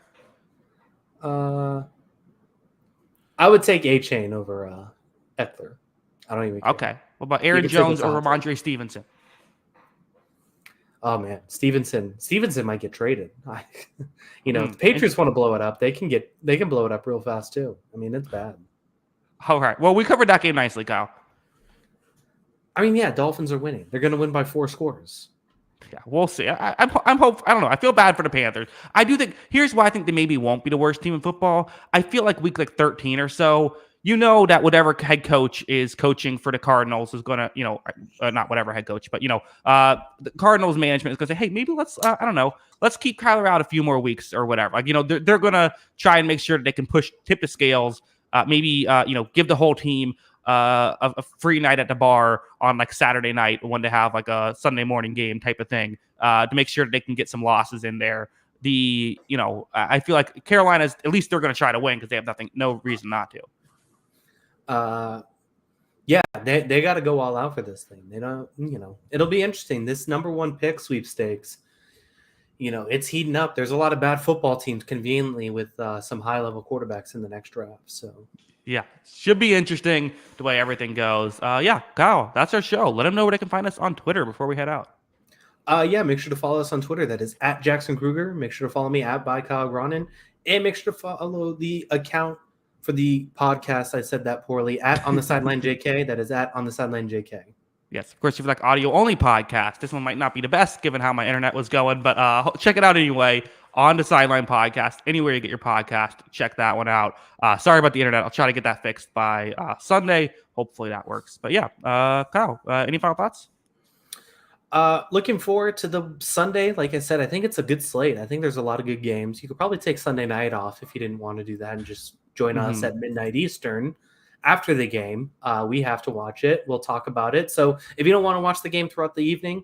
I would take A-Chain over Eckler. I don't even care. Okay. What about Aaron Jones or Ramondre Stevenson? Oh man, Stevenson might get traded. If the Patriots want to blow it up, they can blow it up real fast too. I mean, it's bad. All right. Well, we covered that game nicely, Kyle. I mean, yeah, Dolphins are winning. They're going to win by 4 scores. Yeah, we'll see. I'm hope. I don't know. I feel bad for the Panthers. I do think. Here's why I think they maybe won't be the worst team in football. I feel like week 13 or so, that whatever head coach is coaching for the Cardinals is going to, not whatever head coach, but the Cardinals management is going to say, hey, maybe let's, I don't know, let's keep Kyler out a few more weeks or whatever. Like, they're going to try and make sure that they can tip the scales. Maybe give the whole team a free night at the bar on like Saturday night when they have like a Sunday morning game type of thing to make sure that they can get some losses in there. I feel like Carolina's, at least they're going to try to win because they have no reason not to. Yeah, they got to go all out for this thing. They don't, it'll be interesting. This number 1 pick sweepstakes, it's heating up. There's a lot of bad football teams conveniently with some high level quarterbacks in the next draft. So yeah, should be interesting the way everything goes. Yeah, Kyle, that's our show. Let them know where they can find us on Twitter before we head out. Yeah, make sure to follow us on Twitter. That is at Jackson Kruger. Make sure to follow me at by Kyle Gronin, and make sure to follow the account for the podcast. I said that poorly. At On the Sideline JK. That is at On the Sideline JK. Yes, of course, if you like audio only podcast, this one might not be the best given how my internet was going, but check it out anyway. On the Sideline podcast, anywhere you get your podcast, check that one out. Sorry about the internet. I'll try to get that fixed by Sunday. Hopefully that works. But yeah, Kyle, any final thoughts? Looking forward to the Sunday. Like I said, I think it's a good slate. I think there's a lot of good games. You could probably take Sunday night off if you didn't want to do that and just join us at midnight Eastern after the game. We have to watch it. We'll talk about it. So if you don't want to watch the game throughout the evening,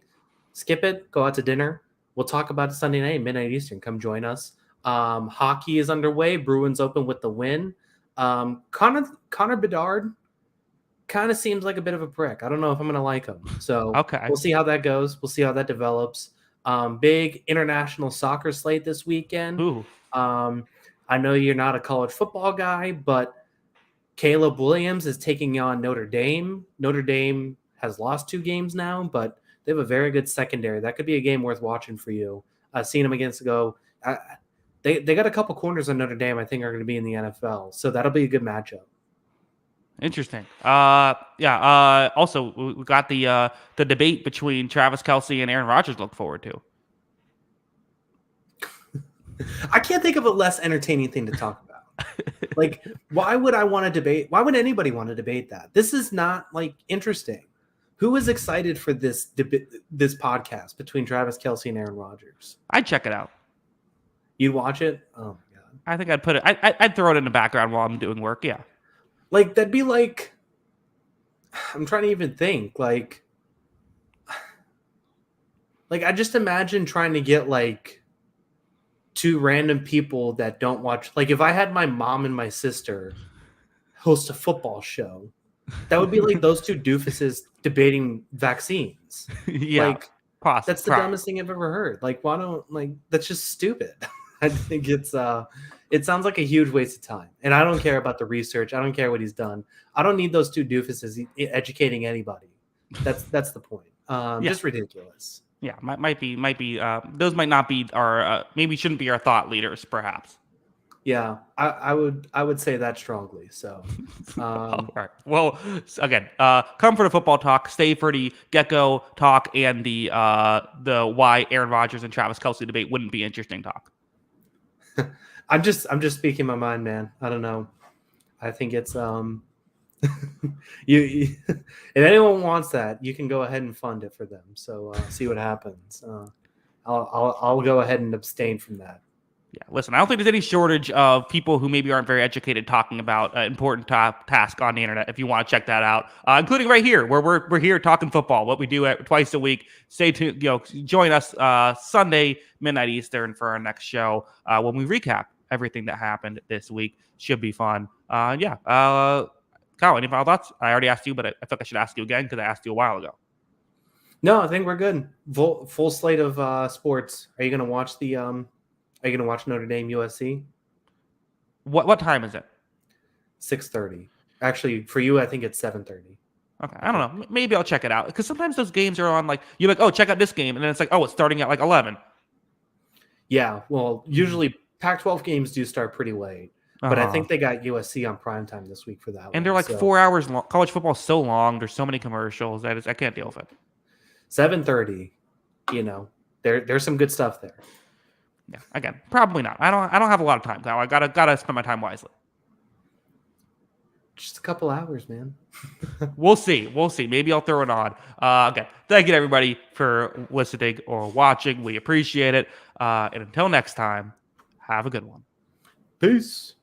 skip it, go out to dinner. We'll talk about it Sunday night, midnight Eastern. Come join us. Hockey is underway. Bruins open with the win. Connor Bedard kind of seems like a bit of a prick. I don't know if I'm going to like him. So We'll see how that goes. We'll see how that develops. Big international soccer slate this weekend. Ooh. I know you're not a college football guy, but Caleb Williams is taking on Notre Dame. Notre Dame has lost 2 games now, but they have a very good secondary. That could be a game worth watching for you. Seeing them against go. They got a couple corners on Notre Dame I think are going to be in the NFL. So that'll be a good matchup. Interesting. Also, we got the debate between Travis Kelce and Aaron Rodgers to look forward to. I can't think of a less entertaining thing to talk about. Like, why would I want to debate? Why would anybody want to debate that? This is not like interesting. Who is excited for this podcast between Travis Kelce and Aaron Rodgers? I'd check it out. You'd watch it? Oh my god! I think I'd put it. I'd throw it in the background while I'm doing work. Yeah. Like that'd be like. I'm trying to even think. Like I just imagine trying to get like 2 random people that don't watch. Like if I had my mom and my sister host a football show, that would be like those 2 doofuses debating vaccines. Yeah, like that's the dumbest thing I've ever heard. Like why don't that's just stupid. I think it sounds like a huge waste of time. And I don't care about the research. I don't care what he's done. I don't need those 2 doofuses educating anybody. That's the point. Just ridiculous. Yeah, might be. Those might not be our. Maybe shouldn't be our thought leaders, perhaps. Yeah, I would say that strongly. So, all right. Well, again, come for the football talk, stay for the Gecko talk, and the why Aaron Rodgers and Travis Kelce debate wouldn't be interesting talk. I'm just speaking my mind, man. I don't know. I think it's you if anyone wants that, you can go ahead and fund it for them. So see what happens. I'll go ahead and abstain from that. Yeah, listen, I don't think there's any shortage of people who maybe aren't very educated talking about important task on the internet. If you want to check that out, including right here, where we're here talking football, what we do twice a week. Stay tuned, join us Sunday midnight Eastern for our next show when we recap everything that happened this week. Should be fun. Kyle, any final thoughts? I already asked you, but I feel like I should ask you again because I asked you a while ago. No, I think we're good. Full slate of sports. Are you gonna watch the Are you gonna watch Notre Dame USC? What time is it? 6:30. Actually, for you, I think it's 7:30. Okay, I don't know. Maybe I'll check it out because sometimes those games are on like you're like, oh, check out this game, and then it's like, oh, it's starting at like 11. Yeah, well, usually Pac-12 games do start pretty late, but I think they got USC on primetime this week for that. And they're like 4 hours long. College football is so long. There's so many commercials. I can't deal with it. 7:30. You know, there's some good stuff there. Yeah, again, probably not. I don't have a lot of time now. I gotta spend my time wisely. Just a couple hours, man. We'll see. Maybe I'll throw it on. Again, thank you to everybody for listening or watching. We appreciate it. And until next time, have a good one. Peace.